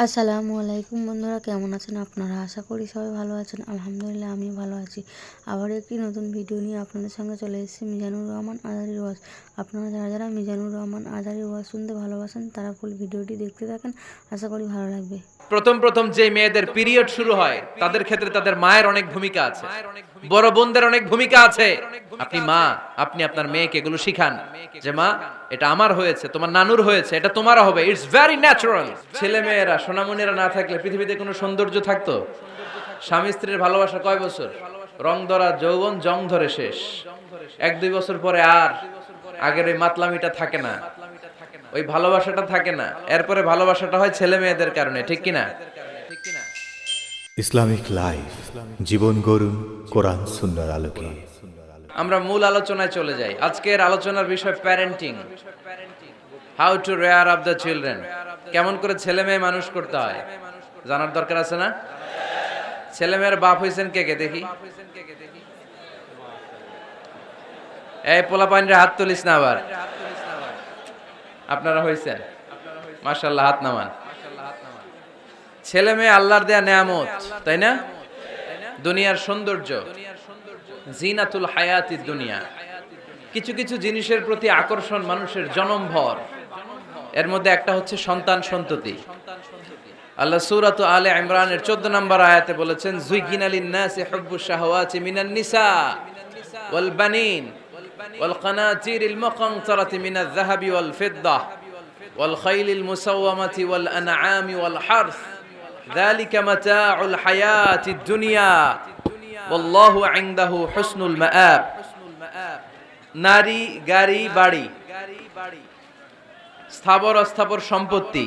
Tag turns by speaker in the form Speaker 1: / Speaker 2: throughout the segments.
Speaker 1: আসসালামু আলাইকুম বন্ধুরা, কেমন আছেন আপনারা? আশা করি সবাই ভালো আছেন। আলহামদুলিল্লাহ আমি ভালো আছি। আবার একটি নতুন ভিডিও নিয়ে আপনাদের সঙ্গে চলে এসেছি মিজানুর রহমান আজারির ওয়াজ। আপনারা যারা যারা মিজানুর রহমান আজারির ওয়াজ শুনতে ভালোবাসেন তারা ফুল ভিডিওটি দেখতে থাকেন, আশা করি ভালো লাগবে।
Speaker 2: প্রথম যে মেয়েদের পিরিয়ড শুরু হয় তাদের ক্ষেত্রে তাদের মায়ের অনেক ভূমিকা আছে, বড় বোনদের অনেক ভূমিকা আছে। আপনি মা, আপনি আপনার মেয়েকে এগুলো শিখান যে মা, এটা আমার হয়েছে, তোমার নানুর হয়েছে, এটা তোমারও হবে। It's very natural. ছেলে মেয়েরা সোনামণিরা না থাকলে পৃথিবীতে কোনো সৌন্দর্য থাকতো? স্বামী স্ত্রীর ভালোবাসা কয় বছর? রং ধরা যৌবন, জং ধরে শেষ। 1-2 বছর পরে আর আগের ওই মাতলামিটা থাকে না, ওই ভালোবাসাটা থাকে না। এরপরে ভালোবাসাটা হয় ছেলে মেয়েদের কারণে, ঠিক কিনা?
Speaker 3: ইসলামিক লাইফ, জীবন গড়ুন কোরআন সুন্নাহর আলোকে।
Speaker 2: আমরা মূল আলোচনায় চলে যাই। আজকের আলোচনার বিষয় parenting, how to rare up the children. কেমন করে ছেলে মেয়ে মানুষ করতে হয় জানার দরকার আছে না? ছেলে মেয়ের বাপ হইছেন কে কে দেখি? এই পোলাপাইনরে হাত তুলিস না আবার। আপনারা হইছেন? মাশাআল্লাহ, হাত নামান। ছেলে মেয়ে আল্লাহর দেয়া নেয়ামত, তাই না? দুনিয়ার সৌন্দর্য, জিনাতুল হায়াতিদ দুনিয়া। কিছু কিছু জিনিসের প্রতি আকর্ষণ মানুষের জনমভর। এর মধ্যে একটা হচ্ছে সন্তান সন্ততি। আল্লাহ সূরাত আলে ইমরানের 14 নম্বর আয়াতে বলেছেন, যুইগিনা লিন-নাসি হুব্বুশ শাহাওয়াতি মিনান নিসা ওয়াল বানিন ওয়াল কানাতিরিল মুকানতারাতি মিনাজ যাহাবি ওয়াল ফিদ্দাহ ওয়াল খাইলিল মুসাওয়ামাতি ওয়াল আনআমি ওয়াল হারস যালিকা মাতাউল হায়াতিদ দুনিয়া ওয়াল্লাহু ইনদাহু হুসনুল মাআব। নারী, গাড়ি, বাড়ি, স্থাবর অস্থাবর সম্পত্তি,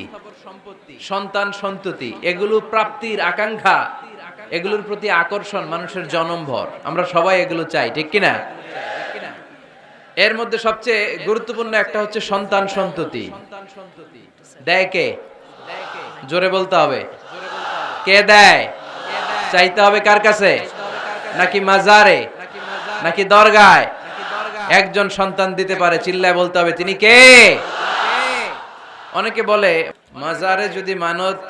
Speaker 2: সন্তান সন্ততি, এগুলো প্রাপ্তির আকাঙ্ক্ষা, এগুলোর প্রতি আকর্ষণ মানুষের জনমভর। আমরা সবাই এগুলো চাই, ঠিক কিনা? এর মধ্যে সবচেয়ে গুরুত্বপূর্ণ একটা হচ্ছে সন্তান সন্ততি। দেয় কে? জোরে বলতে হবে, কে দেয়? চাইতে হবে কার কাছে? নাকি মাজারে, নাকি দরগায়? একজন সন্তান দিতে পারে, চিল্লায় বলতে হবে তিনি কে? অনেকে বলে মাজারে যদি মানত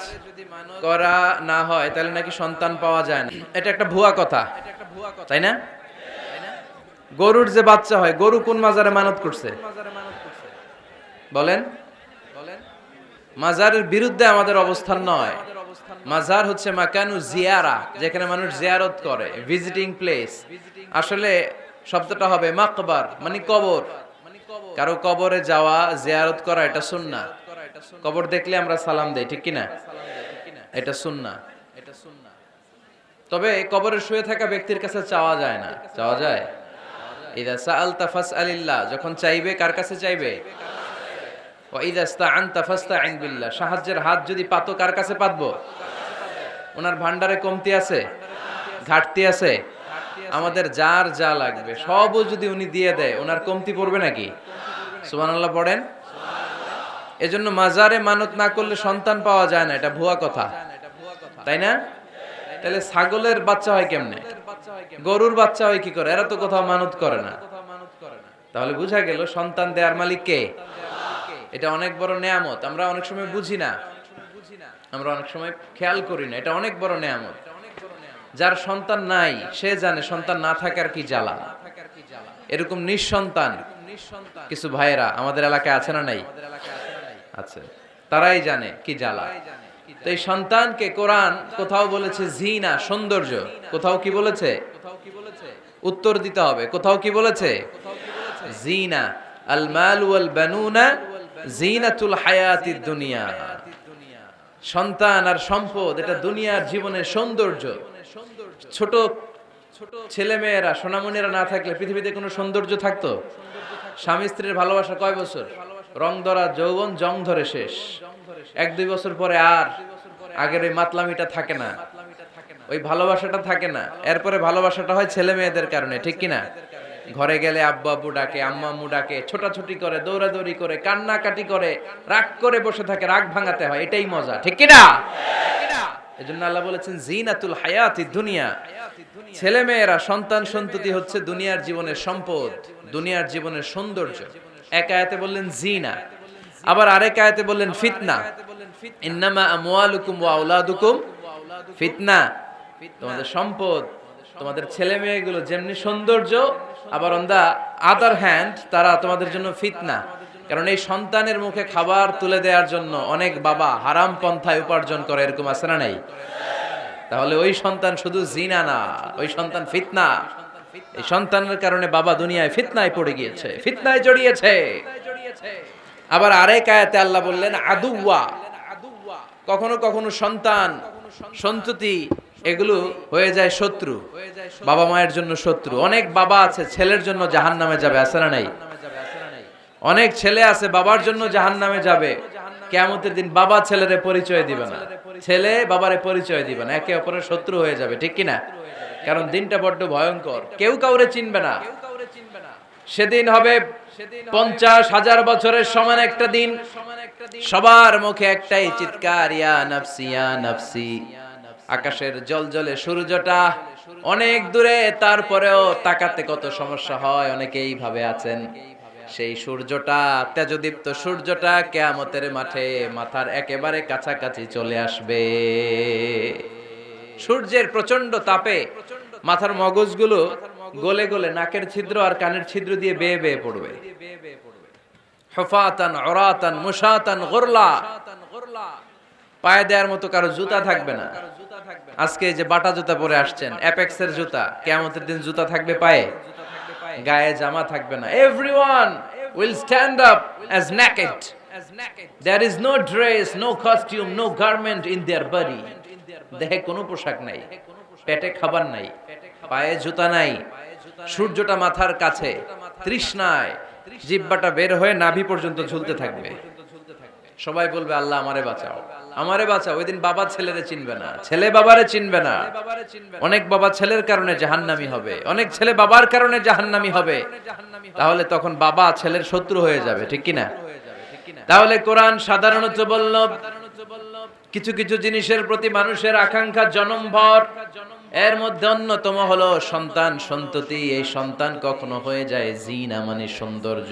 Speaker 2: করা না হয় তাহলে নাকি সন্তান পাওয়া যায় না। এটা একটা ভুয়া কথা, তাই না? গরুর যে বাচ্চা হয়, গরু কোন মাজারে মানত করছে বলেন? মাজারের বিরুদ্ধে আমাদের অবস্থান নয়। মাজার হচ্ছে মাকানু জিয়ারা, যেখানে মানুষ জিয়ারত করে, ভিজিটিং প্লেস। আসলে শব্দটা হবে মাকবার, মানে কবর। কারো কবরে যাওয়া, জিয়ারত করা, এটা সুন্নাহ। কবর দেখলে আমরা সালাম দেই, ঠিক কিনা? এটা সুন্নাহ। তবে কবরে শুয়ে থাকা ব্যক্তির কাছে চাওয়া যায় না। চাওয়া যায়? ইদা সাআলতা ফাসআলিল্লাহ, যখন চাইবে কার কাছে চাইবে? ওয়া ইদা ইসতাআনতা ফাসতাইন বিল্লাহ, সাহায্যের হাত যদি পাতো কার কাছে পাতবো? ওনার ভান্ডারে কমতি আছে, ঘাটতি আছে? আমাদের যার যা লাগবে সবও যদি উনি দিয়ে দেয়, ওনার কমতি পড়বে নাকি? সুবহানাল্লাহ পড়েন। এজন্য মাজারে মানত না করলে সন্তান পাওয়া যায় না, এটা ভুয়া কথা, তাই না? তাহলে ছাগলের বাচ্চা হয় কেমনে? গরুর বাচ্চা হয় কি করে? এরা তো কোথাও মানত করে না। তাহলে বুঝা গেল সন্তান দেওয়ার মালিক কে? এটা অনেক বড় নেয়ামত। আমরা অনেক সময় বুঝি না, আমরা অনেক সময় খেয়াল করি না। এটা অনেক বড় নেয়ামত। যার সন্তান নাই সে জানে সন্তান না থাকার কি জ্বালা। এরকম নিঃসন্তান কিছু ভাইয়েরা আমাদের এলাকায় আছে না নাই? আছে, তারাই জানে কি জ্বালা। তো এই সন্তানকে কোরআন কোথাও বলেছে জিনা, সৌন্দর্য, কোথাও কি বলেছে? উত্তর দিতে হবে। কোথাও কি বলেছে? জিনা। আল মাল ওয়াল বানুনা জিনাতুল হায়াতিদ দুনিয়া। সন্তান আর সম্পদ এটা দুনিয়ার জীবনের সৌন্দর্য। ছোট ছেলে মেয়েরা, সোনামণিরা না থাকলে পৃথিবীতে কোনো সৌন্দর্য থাকতো? স্বামী স্ত্রীর ভালোবাসা কয় বছর? রং ধরা যৌবন, জং ধরে শেষ। 1-2 বছর পরে আর আগের ওই মাতলামিটা থাকে না, ওই ভালোবাসাটা থাকে না। এরপরে ভালোবাসাটা হয় ছেলে মেয়েদের কারণে, ঠিক কিনা? ঘরে গেলে আব্বু আব্বু ডাকে, আম্মা আম্মু ডাকে, ছোটাছুটি করে, দৌড়াদৌড়ি করে, কান্নাকাটি করে, রাগ করে বসে থাকে, রাগ ভাঙাতে হয়, এটাই মজা, ঠিক কিনা? এজন্য আল্লাহ বলেছেন জিনাতুল হায়াতিদ দুনিয়া। ছেলে মেয়েরা, সন্তান সন্ততি হচ্ছে দুনিয়ার জীবনের সম্পদ, দুনিয়ার জীবনের সৌন্দর্য। এক আয়াতে বললেন জিনা, আবার আরেক আয়াতে বললেন ফিতনা। ইন্নামা আমওয়ালুকুম ওয়া আওলাদুকুম ফিতনা। তোমাদের সম্পদ, তোমাদের ছেলে মেয়েগুলো যেমনি সৌন্দর্য, আবার অন দা আদার হ্যান্ড তারা তোমাদের জন্য ফিতনা। কারণ এই সন্তানের মুখে খাবার তুলে দেওয়ার জন্য অনেক বাবা হারাম পন্থায় উপার্জন করে, এরকম আছে না নাই? তাহলে ওই সন্তান শুধু জিনা না, ওই সন্তান ফিতনা। এই সন্তানের কারণে বাবা দুনিয়ায় ফিতনায় পড়ে গিয়েছে, ফিতনায় জড়িয়েছে। আবার আরেক আয়াতে আল্লাহ বললেন আদুওয়া। কখনো কখনো সন্তান সন্ততি এগুলো হয়ে যায় শত্রু, বাবা মায়ের জন্য শত্রু। অনেক বাবা আছে ছেলের জন্য জাহান্নামে যাবে, আছে না নাই? অনেক ছেলে আছে বাবার জন্য জাহান্নামে যাবে। কিয়ামতের দিন বাবা ছেলেরে পরিচয় দিবে না, ছেলে বাবারে পরিচয় দিবে না, একে অপরের শত্রু হয়ে যাবে, ঠিক কিনা? কারণ দিনটা বড্ড ভয়ঙ্কর, কেউ কাউরে চিনবে না। সেদিন হবে 50,000 বছরের সমান একটা দিন। সবার মুখে একটাই চিৎকার, ইয়া নাফসি ইয়া নাফসি। আকাশের জলজলে সূর্যটা অনেক দূরে, তারপরেও তাকাতে কত সমস্যা হয়, অনেকেই ভাবে আছেন। সেই সূর্যটা, তেজদীপ্ত সূর্যটা কিয়ামতের মাঠে মাথার একেবারে কাছাকাছি চলে আসবে। সূর্যের প্রচন্ড তাপে মাথার মগজগুলো গলে গলে নাকের ছিদ্র আর কানের ছিদ্র দিয়ে বেয়ে বেয়ে পড়বে। হুফাতান উরাতান মুশাতান গুরলা। পায়ে দেওয়ার মতো কারো জুতা থাকবে না। আজকে যে বাটা জুতা পরে আসছেন, অ্যাপেক্সের জুতা, কিয়ামতের দিন জুতা থাকবে পায়ে, গায়ে জামা থাকবে না। Everyone will stand up as naked. There is no dress, no costume, no garment in their body. দেহে কোনো পোশাক নাই, পেটে খাবার নাই, পায়ে জুতা নাই। সূর্যটা মাথার কাছে, তৃষ্ণায় জিহ্বাটা বের হয়ে নাভি পর্যন্ত ঝুলতে থাকবে। সবাই বলবে আল্লাহ আমারে বাঁচাও, আমারে বাঁচাও। ওই দিন বাবা ছেলেরে চিনবে না, ছেলে বাবারে চিনবে না। অনেক বাবা ছেলের কারণে জাহান্নামী হবে, অনেক ছেলে বাবার কারণে জাহান্নামী হবে। তাহলে তখন বাবা ছেলের শত্রু হয়ে যাবে, ঠিক কিনা? তাহলে কোরআন সাধারণত বলল কিছু কিছু জিনিসের প্রতি মানুষের আকাঙ্ক্ষা জনমভর। এর মধ্যে অন্যতম হলো সন্তান সন্ততি। এই সন্তান কখনো হয়ে যায় জিনা মানে সৌন্দর্য,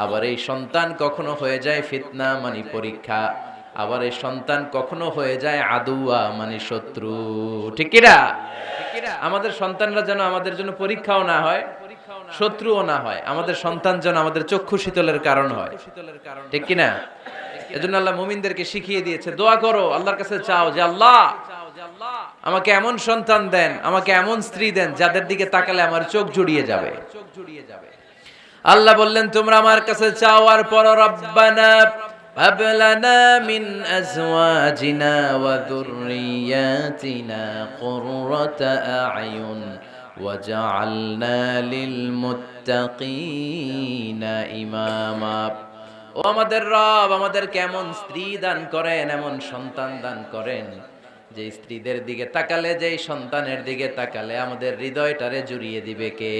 Speaker 2: আবার এই সন্তান কখনো হয়ে যায় ফিতনা মানে পরীক্ষা, আবার এই সন্তান কখনো হয়ে যায় আদুয়া মানে শত্রু, ঠিক কিনা? আমাদের সন্তানরা যেন আমাদের জন্য পরীক্ষাও না হয়, শত্রুও না হয়। আমাদের সন্তান যেন আমাদের চক্ষু শীতলের কারণ হয়, ঠিক কিনা? এজন্য আল্লাহ মুমিনদেরকে শিখিয়ে দিয়েছে, দোয়া করো, আল্লাহর কাছে চাও যে আল্লাহ আমাকে এমন সন্তান দেন, আমাকে এমন স্ত্রী দেন যাদের দিকে তাকালে আমার চোখ জুড়িয়ে যাবে। আল্লাহ বললেন তোমরা আমার কাছে চাও আর পড়ো, রব্বানা হাব লানা মিন আজওয়াজিনা ওয়া যুররিয়াতিনা কুররাতা আ'য়ুন ওয়াজআলনা লিল মুত্তাকিনা ইমামা। ও আমাদের রব, আমাদের কেমন স্ত্রী দান করেন, এমন সন্তান দান করেন যে স্ত্রীদের দিকে তাকালে, যেই সন্তানের দিকে তাকালে আমাদের হৃদয়টারে জুড়িয়ে দিবে কে?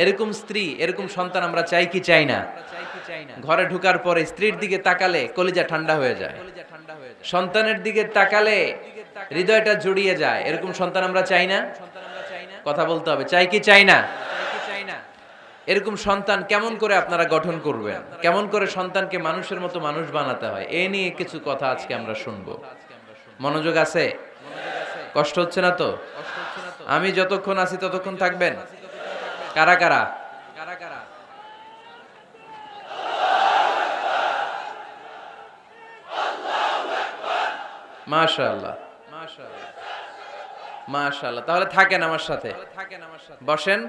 Speaker 2: এরকম স্ত্রী, এরকম সন্তান আমরা চাই কি চাই না? ঘরে ঢোকার পরে স্ত্রীর দিকে তাকালে কলিজা ঠান্ডা হয়ে যায়, সন্তানের দিকে তাকালে হৃদয়টা জুড়িয়ে যায়। এরকম সন্তান আমরা চাই না? কথা বলতে হবে, চাই কি চাই না? এরকম সন্তান কেমন করে আপনারা গঠন করবেন, কেমন করে সন্তানকে মানুষের মতো মানুষ বানাতে হয়, এ নিয়ে কিছু কথা আজকে আমরা শুনবো। মনোযোগ আছে? কষ্ট হচ্ছে না তো? আমি যতক্ষণ আছি ততক্ষণ থাকবেন? কারা কারা? মাশাআল্লাহ, মাশাআল্লাহ। তাহলে থাকেন আমার সাথে, বসেন,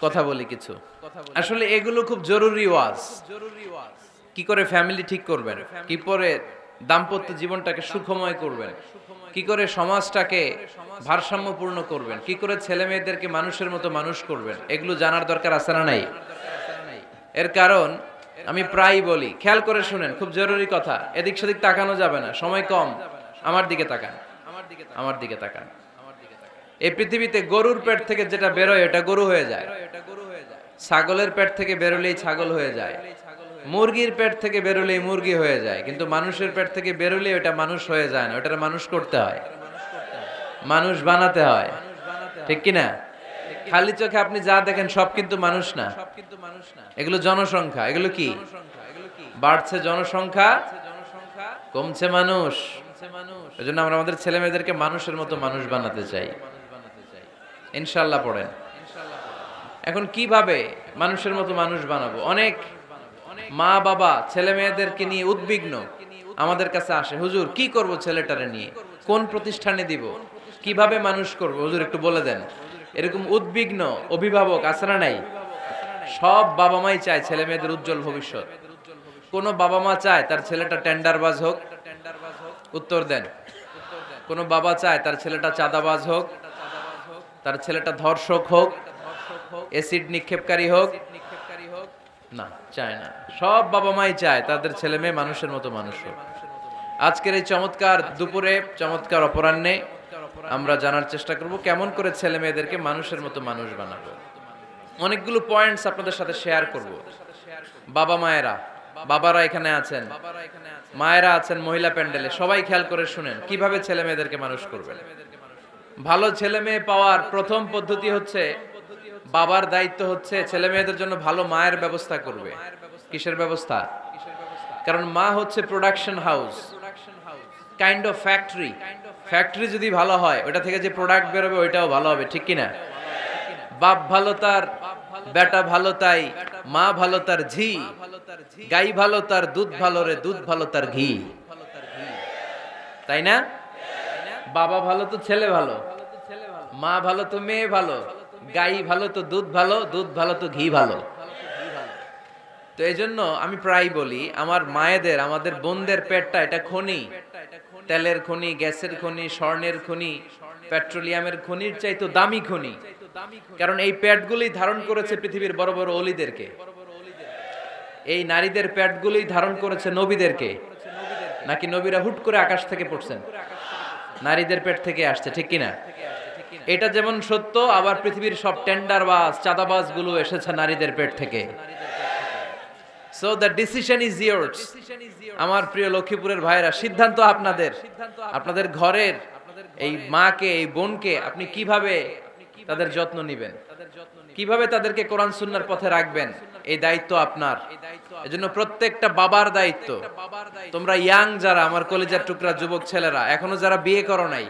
Speaker 2: কথা বলি কিছু। আসলে এগুলো খুব জরুরি ওয়াজ। কি করে ফ্যামিলি ঠিক করবেন, কি করে দাম্পত্য জীবনটাকে সুখময় করবেন, কি করে সমাজটাকে ভারসাম্যপূর্ণ করবেন, কি করে ছেলে মেয়েদেরকে মানুষের মতো মানুষ করবেন, এগুলো জানার দরকার আছে না নাই? এর কারণ আমি প্রায় বলি, খেয়াল করে শুনেন, খুব জরুরি কথা, এদিক সেদিক তাকানো যাবে না, সময় কম। আমার দিকে তাকান, আমার দিকে তাকান। এই পৃথিবীতে গরুর পেট থেকে যেটা বেরোয় এটা গরু হয়ে যায়, ছাগলের পেট থেকে বেরোলেই ছাগল হয়ে যায়, মুরগির পেট থেকে বেরোলেই মুরগি হয়ে যায়, কিন্তু মানুষের পেট থেকে বেরোলেই ওটা মানুষ হয়ে যায় না, ওটার মানুষ করতে হয়, মানুষ বানাতে হয়, ঠিক কিনা? খালি চোখে আপনি যা দেখেন সব কিন্তু মানুষ না, এগুলো জনসংখ্যা। এগুলো কি? বাড়ছে জনসংখ্যা, কমছে মানুষ। এজন্য আমরা আমাদের ছেলে মেয়েদেরকে মানুষের মতো মানুষ বানাতে চাই। ইনশাআল্লাহ পড়েন। এখন কিভাবে মানুষের মতো মানুষ বানাবো? অনেক মা বাবা ছেলে মেয়েদেরকে নিয়ে উদ্বিগ্ন, আমাদের কাছে আসে, হুজুর কি করব ছেলেটারে নিয়ে, কোন প্রতিষ্ঠানে দিব, কিভাবে মানুষ করব হুজুর একটু বলে দেন। এরকম উদ্বিগ্ন অভিভাবক আছে না নাই? সব বাবা মাই চায় ছেলে মেয়েদের উজ্জ্বল ভবিষ্যৎ। কোন বাবা মা চায় তার ছেলেটা টেন্ডারবাজ হোক? উত্তর দেন। কোন বাবা চায় তার ছেলেটা চাঁদাবাজ হোক, তার ছেলেটা ধর্ষক হোক, অ্যাসিড নিক্ষেপকারী হোক? না, চায় না। সব বাবা মাই চায় তাদের ছেলে মেয়ে মানুষের মতো মানুষ হোক। আজকের এই চমৎকার দুপুরে, চমৎকার অপরাহ্নে আমরা জানার চেষ্টা করব কেমন করে ছেলে মেয়েদেরকে মানুষের মতো মানুষ বানাবো। অনেকগুলো পয়েন্টস আপনাদের সাথে শেয়ার করব। বাবা মায়েরা, বাবারা এখানে আছেন, মায়েরা আছেন মহিলা প্যান্ডেলে, সবাই খেয়াল করে শুনেন কিভাবে ছেলে মেয়েদেরকে মানুষ করবেন। ভালো ছেলে মেয়ে পাওয়ার প্রথম পদ্ধতি হচ্ছে, বাবার দায়িত্ব হচ্ছে ছেলে মেয়েদের জন্য ভালো মায়ের ব্যবস্থা করবে। কিসের ব্যবস্থা? কারণ মা হচ্ছে production house, kind of factory. Factory যদি ভালো হয়, ওটা থেকে যে প্রোডাক্ট বেরোবে ওইটাও ভালো হবে, ঠিক কিনা? বাপ ভালো তার বেটা ভালো তাই, মা ভালো তার ঝি, গাই ভালো তার দুধ ভালো রে, দুধ ভালো তার ঘি, তাই না? বাবা ভালো তো ছেলে ভালো, মা ভালো তো মেয়ে ভালো, গাই ভালো তো দুধ ভালো, দুধ ভালো তো ঘি ভালো। তো এই জন্য আমি প্রায় বলি, আমার মায়েদের, আমাদের বোনদের পেটটা এটা খনি, তেলের খনি, গ্যাসের খনি, স্বর্ণের খনি, পেট্রোলিয়ামের খনির চাইতো দামি খনি। কারণ এই পেটগুলি ধারণ করেছে পৃথিবীর বড় বড় অলিদেরকে, এই নারীদের পেটগুলি ধারণ করেছে নবীদেরকে। নাকি নবীরা হুট করে আকাশ থেকে পড়ছেন? নারীদের পেট থেকে আসছে, ঠিক কিনা? এটা যেমন সত্য, আবার পৃথিবীর সব টেন্ডারবাজ, চাঁদাবাজ গুলো এসেছে নারীদের পেট থেকে। So the decision is years. আমার প্রিয় লক্ষ্মীপুরের ভাইরা, সিদ্ধান্ত আপনাদের। আপনাদের ঘরের এই মাকে, এই বোনকে আপনি কিভাবে তাদের যত্ন নেবেন, কিভাবে তাদেরকে কোরআন সুন্নাহর পথে রাখবেন, এই দায়িত্ব আপনার। এজন্য প্রত্যেকটা বাবার দায়িত্ব। তোমরা ইয়াং যারা, আমার কলিজার টুকরা যুবক ছেলেরা, এখনো যারা বিয়ে করো নাই,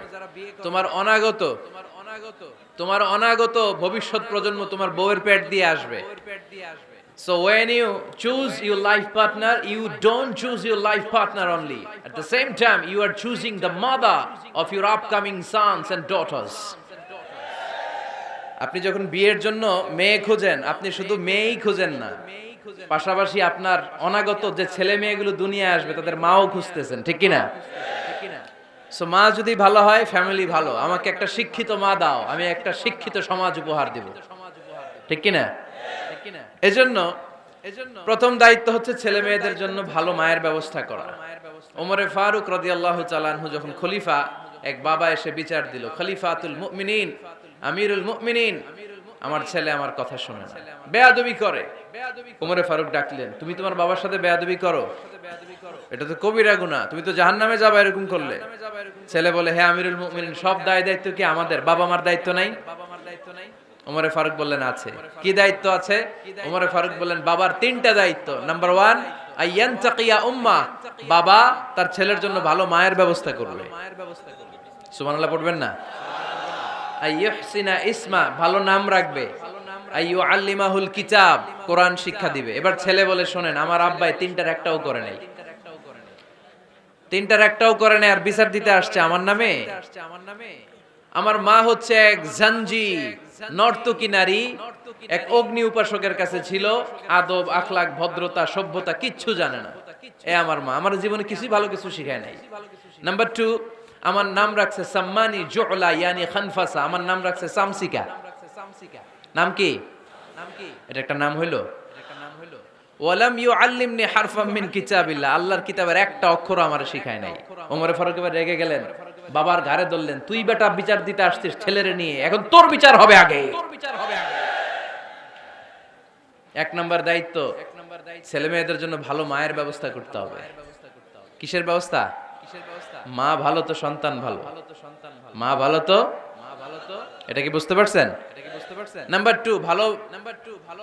Speaker 2: তোমার অনাগত ভবিষ্যৎ প্রজন্ম তোমার বউয়ের পেট দিয়ে আসবে। So when you choose your life partner, you don't choose your life partner only. At the same time, you are choosing the mother of your upcoming sons and daughters. আপনি যখন বিয়ের জন্য মেয়ে খোঁজেন, আপনি শুধু মেয়েই খোঁজেন না, পাশাপাশি আপনার অনাগত যে ছেলে মেয়েগুলো দুনিয়ায় আসবে তাদের মাও খুঁজতেছেন, ঠিক কিনা? সো মা যদি ভালো হয়, ফ্যামিলি ভালো। আমাকে একটা শিক্ষিত মা দাও, আমি একটা শিক্ষিত সমাজ উপহার দেব, ঠিক কিনা? এজন্য প্রথম দায়িত্ব হচ্ছে ছেলে মেয়েদের জন্য ভালো মায়ের ব্যবস্থা করা। ওমরে ফারুক রাদিয়াল্লাহু তাআলা আনহু যখন খলিফা, এক বাবা এসে বিচার দিল, খলিফাতুল মুমিনিন, আমিরুল মুমিনিন, আমার ছেলে আমার কথা শোনে না, বেয়াদবি করে। ওমরে ফারুক ডাকলেন, তুমি তোমার বাবার সাথে বেয়াদবি করো? এটা তো কবিরা গুনাহ, তুমি তো জাহান্নামে যাবে এরকম করলে। ছেলে বলে, হ্যাঁ আমিরুল মুমিনিন, সব দায়িত্ব কি আমাদের? বাবা মার দায়িত্ব নাই? ওমরে ফারুক বললেন আছে। কি দায়িত্ব আছে? ওমরে ফারুক বললেন, বাবার তিনটা দায়িত্ব। নাম্বার 1, আইয়ানতাকিয়া উম্মা, বাবা তার ছেলের জন্য ভালো মায়ের ব্যবস্থা করবে। সুবহানাল্লাহ পড়বেন না? আইয়ুহসিনা ইসমা, ভালো নাম রাখবে। আইয়ুআল্লিমাহুল কিতাব, কোরআন শিক্ষা দিবে। এবার ছেলে বলে, শোনেন আমার আব্বাই তিনটার একটাও করে নাই, তিনটার একটাও করে নাই, আর বিচার দিতে আসছে আমার নামে। আমার মা হচ্ছে এক জাঞ্জি, নর্তকী নারী, এক অগ্নি উপাসকের কাছে ছিল, আদব আখলাক ভদ্রতা সভ্যতা কিচ্ছু জানে না। এ আমার মা, আমার জীবনে কিছুই ভালো কিছু শিখায় নাই। নাম্বার 2, আমার নাম রাখছে সাম্মানি জুলা ইয়ানি খানফাসা, আমার নাম রাখছে সামসিকা। নাম কি? এটা একটা নাম হইলো? ওয়ালাম ইউআল্লিমনি হারফাম মিন কিতাবিল্লাহ, আল্লাহর কিতাবের একটা অক্ষর আমারে শিখায় নাই। ওমর ফারুক এবার রেগে গেলেন, বাবার ঘাড়ে ধরলেন, তুই বেটা বিচার দিতে আসছিস ছেলেরে নিয়ে, এখন তোর বিচার হবে আগে। এক নাম্বার দায়িত্ব, ছেলে মেয়েদের জন্য ভালো মায়ের ব্যবস্থা করতে হবে। কিসের ব্যবস্থা? মা ভালো তো সন্তান ভালো, মা ভালো তো, এটা কি বুঝতে পারছেন? নাম্বার 2, ভালো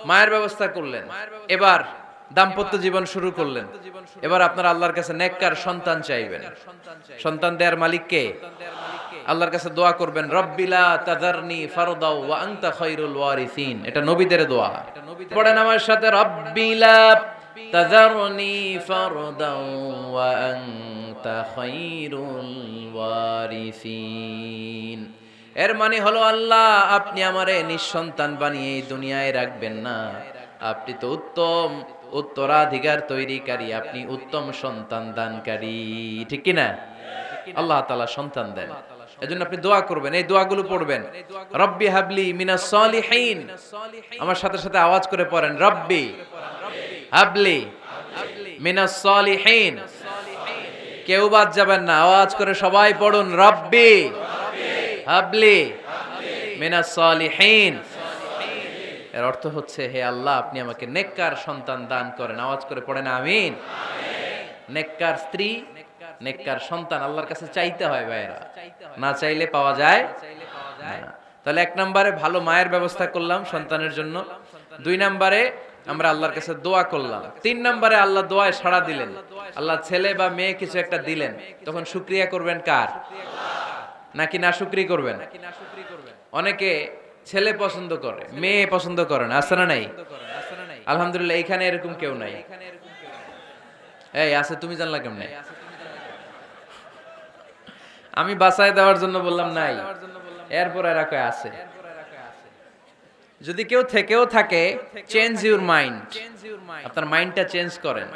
Speaker 2: মায়ের ব্যবস্থা করলেন। এবার দাম্পত্য জীবন শুরু করলেন, এবার আপনারা আল্লাহর কাছে নেককার সন্তান চাইবেন। সন্তান দেওয়ার মালিক কে? আল্লাহর কাছে দোয়া করবেন, রব্বিলা তাযারনি ফারদাও ওয়া আনতা খায়রুল ওয়ারিসিন। এটা নবীদের দোয়া। পড়েন আমার সাথে, রব্বিলা তাযারনি ফারদাও ওয়া আনতা খায়রুল ওয়ারিসিন। এর মানে হলো, আল্লাহ আপনি আমারে নিঃসন্তান বানিয়ে এই দুনিয়ায় রাখবেন না। আপনি তো উত্তম উত্তরাধিকার তৈরিকারী, আপনি উত্তম সন্তান দানকারী, ঠিক কি না? আল্লাহ তাআলা সন্তান দেন, এজন্য আপনি দোয়া করবেন, এই দোয়াগুলো পড়বেন। রব্বি হাবলি মিনাস সালিহিন। আমার সাথে সাথে আওয়াজ করে পড়েন, রব্বি হাবলি মিনাস সালিহিন। কেউ বাদ যাবেন না, আওয়াজ করে সবাই পড়ুন, রব্বি হাবলি মিনাস সালিহিন। এর অর্থ হচ্ছে, হে আল্লাহ আপনি আমাকে নেককার সন্তান দান করেন। আওয়াজ করে পড়েন আমিন। নেককার স্ত্রী, নেককার সন্তান আল্লাহর কাছে চাইতে হয় ভাইয়েরা, না চাইলে পাওয়া যায় না। তাহলে 1 নম্বরে ভালো মায়ের ব্যবস্থা করলাম সন্তানের জন্য, 2 নম্বরে আমরা আল্লাহর কাছে দোয়া করলাম, 3 নম্বরে আল্লাহ দোয়ায় সাড়া দিলেন, আল্লাহ ছেলে বা মেয়ে কিছু একটা দিলেন, তখন শুকরিয়া করবেন কার? নাকি নাশুকরি করবেন? অনেকে ছেলে পছন্দ করে, মেয়ে পছন্দ করে না, আছে না নাই? আলহামদুলিল্লাহ এখানে এরকম কেউ নাই। এই আছে, তুমি জানলা কেমনে? আমি বাঁচায় দেওয়ার জন্য বললাম নাই, এরপর এরা কয় আছে। যদি কেউ থেকেও থাকে, চেঞ্জ ইউর মাইন্ড, আপনার মাইন্ডটা চেঞ্জ করেন।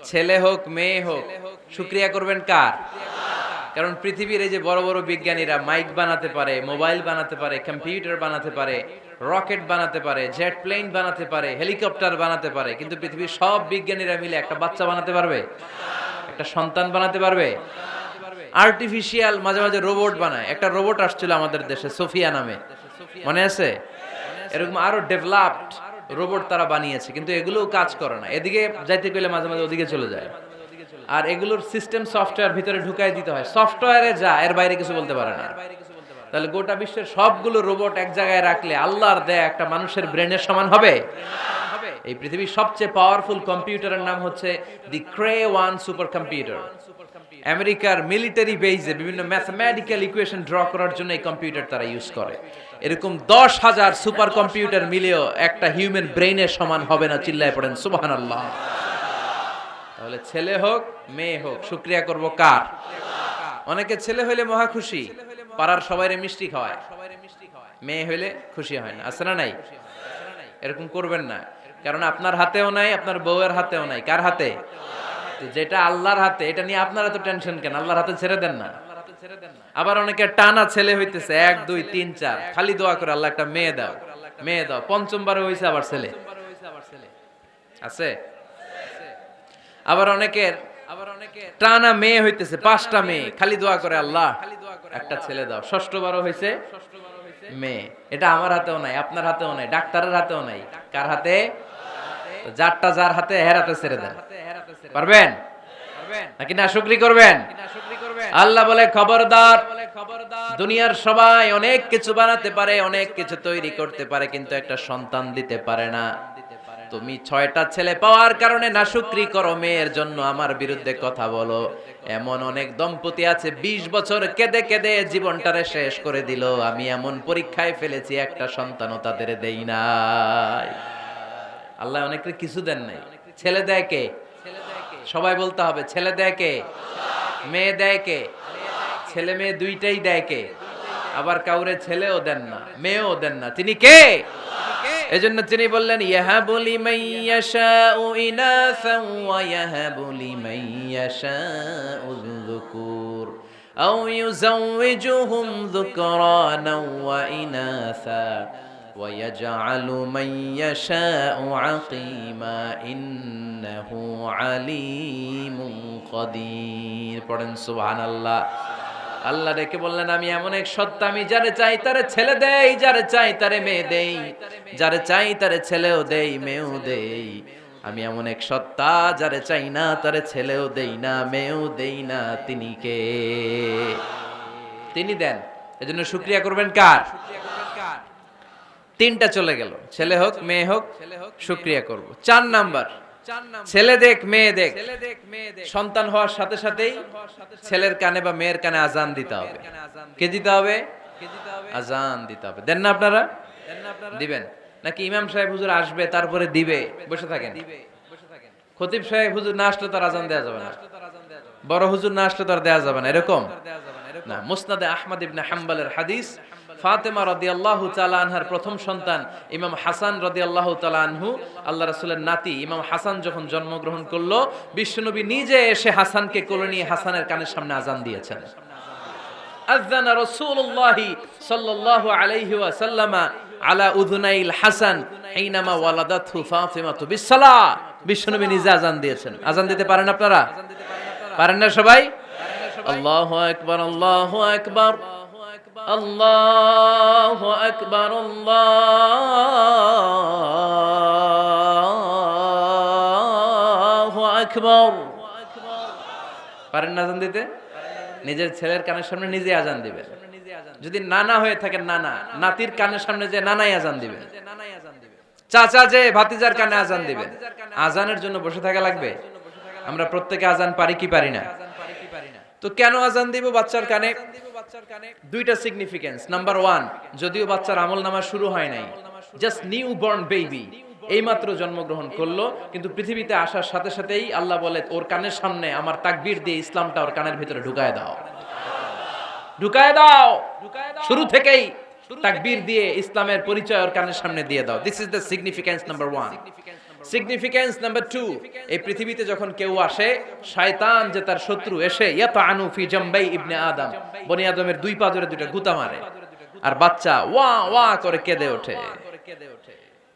Speaker 2: ছেলে হোক মেয়ে হোক, শুকরিয়া করবেন কার? কারণ পৃথিবীর এই যে বড় বড় বিজ্ঞানীরা মাইক বানাতে পারে, মোবাইল বানাতে পারে, কম্পিউটার বানাতে পারে, রকেট বানাতে পারে, জেট প্লেন বানাতে পারে, হেলিকপ্টার বানাতে পারে, কিন্তু পৃথিবীর সব বিজ্ঞানীরা মিলে একটা বাচ্চা বানাতে পারবে? একটা সন্তান বানাতে পারবে? আর্টিফিশিয়াল মাঝে মাঝে রোবট বানায়। একটা রোবট আসছিল আমাদের দেশে, সোফিয়া নামে, মনে আছে? এরকম আরো ডেভেলপড রোবট তারা বানিয়েছে, কিন্তু এগুলোও কাজ করে না। এদিকে যাইতে গেলে মাঝে মাঝে ওদিকে চলে যায়। আর এগুলোর সিস্টেম সফটওয়্যার ভিতরে ঢুকাই দিতে হয়, সফটওয়্যারে যা, এর বাইরে কিছু বলতে পারে না। তাহলে গোটা বিশ্বের সবগুলো রোবট এক জায়গায় রাখলে আল্লাহর দেয়া একটা মানুষের ব্রেনের সমান হবে? এই পৃথিবীর সবচেয়ে পাওয়ারফুল কম্পিউটারের নাম হচ্ছে দি ক্রে-1 সুপার কম্পিউটার। আমেরিকার মিলিটারি বেজে বিভিন্ন ম্যাথমেটিক্যাল ইকুয়েশন ড্র করার জন্য এই কম্পিউটার তারা ইউজ করে। এরকম 10,000 সুপার কম্পিউটার মিলেও একটা হিউম্যান ব্রেইনের সমান হবে না। চিল্লায় পড়েন সুবহানাল্লাহ। তাহলে ছেলে হোক মেয়ে হোক, শুকরিয়া করব কার? অনেকে ছেলে হইলে মহা খুশি, পাড়ার সবাইরে মিষ্টি খাওয়ায়, মেয়ে হইলে খুশি হয় না, আছে না নাই? এরকম করবেন না, কারণ আপনার হাতেও নাই, আপনার বউয়ের হাতেও নাই। কার হাতে? যেটা আল্লাহর হাতে, এটা নিয়ে আপনারা তো টেনশন কেন? আল্লাহর হাতে ছেড়ে দেন না। আবার অনেকে টানা ছেলে হইতেছে 1 2 3 4, খালি দোয়া করে আল্লাহ একটা মেয়ে দাও, মেয়ে দাও। 5ম হইছে আবার ছেলে, আছে? আবার অনেকের টানা মেয়ে হইতেছে 5টা মেয়ে, খালি দোয়া করে আল্লাহ একটা ছেলে দাও। 6বার হইছে মেয়ে। এটা আমার হাতেও নাই, আপনার হাতেও নাই, ডাক্তারের হাতেও নাই। কার হাতে? যারটা যার হাতে, হের হাতে ছেড়ে দেন। পারবেন নাকি না শুকরি করবেন? আল্লাহ বলে, খবরদার, দুনিয়ার সবাই অনেক কিছু বানাতে পারে, অনেক কিছু তৈরি করতে পারে, কিন্তু একটা সন্তান দিতে পারে না। তুমি 6টা ছেলে পাওয়ার কারণে নাশুকরি করো, মেয়ের জন্য আমার বিরুদ্ধে কথা বলো। এমন অনেক দম্পতি আছে 20 বছর কেঁদে কেঁদে জীবনটারে শেষ করে দিল। আমি এমন পরীক্ষায় ফেলেছি, একটা সন্তানও তাদের দেই নাই। আল্লাহ অনেকের কিছু দেন নাই। ছেলে দেয় কে? সবাই বলতে হবে, ছেলে দেয় কে? মেয়ে দেয় কে? ছেলে মেয়ে দুইটাই দেয় কে? আবার কাউরে ছেলেও দেন না, মেয়েও দেন না, তিনি কে? এজন্য তিনি বললেন, ইয়াহাবু লিমান ইয়াশাউ ইনাসান ওয়া ইয়াহাবু লিমান ইয়াশাউ যুকুর আও ইউযাওয়িজুহুম যুকরানান ওয়া ইনাসা ওয়া ইয়াজআলু মান ইয়াশাউ আকীমা ইন্নাহু আলীমুন কাদির। পড়েন সুবহানাল্লাহ। আল্লাহ ডেকে বললেন, আমি এমন এক সত্তা, আমি যারে চাই তারে ছেলে দেই, যারে চাই তারে মেয়ে দেই, যারে চাই তারে ছেলেও দেই, মেয়েও দেই। আমি এমন এক সত্তা, যারে চাই না তারে ছেলেও দেই না, মেয়েও দেই না। তিনি কে? তিনি দেন। এজন্য শুকরিয়া করবেন কার? 3টা চলে গেল, ছেলে হোক মেয়ে হোক, শুকরিয়া করব। 4 নাম্বার, ছেলে দেখ মেয়ে দেখ, সন্তান হওয়ার সাথে সাথেই ছেলের কানে বা মেয়ের কানে আজান দিতে হবে। কে দিতে হবে? আজান দিতে হবে। দেন না আপনারা? দিবেন নাকি ইমাম সাহেব হুজুর আসবে তারপরে দিবে বসে থাকেন? খতিব সাহেব হুজুর না আসলে তার আজান দেওয়া যাবে না, বড় হুজুর না আসলে তার দেওয়া যাবে না, এরকম না। মুসনাদে আহমদ ইবনে হাম্বলের হাদিস, ফাতেমা রাদিয়াল্লাহু তাআলা আনহার প্রথম সন্তান ইমাম হাসান রাদিয়াল্লাহু তাআলা আনহু, আল্লাহ রাসূলের নাতি ইমাম হাসান যখন জন্মগ্রহণ করলো, বিশ্বনবী নিজে এসে হাসানকে কোলে নিয়ে হাসানের কানের সামনে আজান দিয়েছেন। আযানা রাসূলুল্লাহ সাল্লাল্লাহু আলাইহি ওয়াসাল্লাম আলা উযুনাইল হাসান হিনামা ওয়ালাদাতহু ফাতিমাতু বিসসালাহ। বিশ্বনবী নিজে আজান দিয়েছেন। আজান দিতে পারেন আপনারা? পারেন না সবাই? আল্লাহু আকবার, আল্লাহু আকবার, আল্লাহু আকবার, আল্লাহু আকবার। পারেন না আজান দিতে? নিজের ছেলের কানের সামনে নিজে আজান দিবেন। যদি নানা হয়ে থাকেন, নানা নাতির কানের সামনে যে নানাই আজান দিবেন, চাচা যে ভাতিজার কানে আজান দিবেন। আজানের জন্য বসে থাকা লাগবে? আমরা প্রত্যেকে আজান পারি কি পারি না? তো কেন আজান দিব বাচ্চার কানে? দুইটা সিগনিফিকেন্স। নাম্বার 1, যদিও বাচ্চার আমলনামা শুরু হয় নাই, জাস্ট নিউ বর্ন বেবি, এইমাত্র জন্মগ্রহণ করলো, কিন্তু পৃথিবীতে আসার সাথে সাথেই আল্লাহ বলে ওর কানের সামনে আমার তাকবীর দিয়ে ইসলামটা ওর কানের ভিতরে ঢুকায় দাও, ঢুকায় দাও। শুরু থেকেই তাকবীর দিয়ে ইসলামের পরিচয় ওর কানের সামনে দিয়ে দাও। This is the significance number 1। Significance number 2, এই পৃথিবীতে যখন কেউ আসে, শয়তান যে তার শত্রু এসে ইয়াতানু ফি জামবাই ইবনে আদম, বনি আদমের দুই পা ধরে দুইটা গুতা মারে, আর বাচ্চা ওয়া ওয়া করে কেঁদে ওঠে।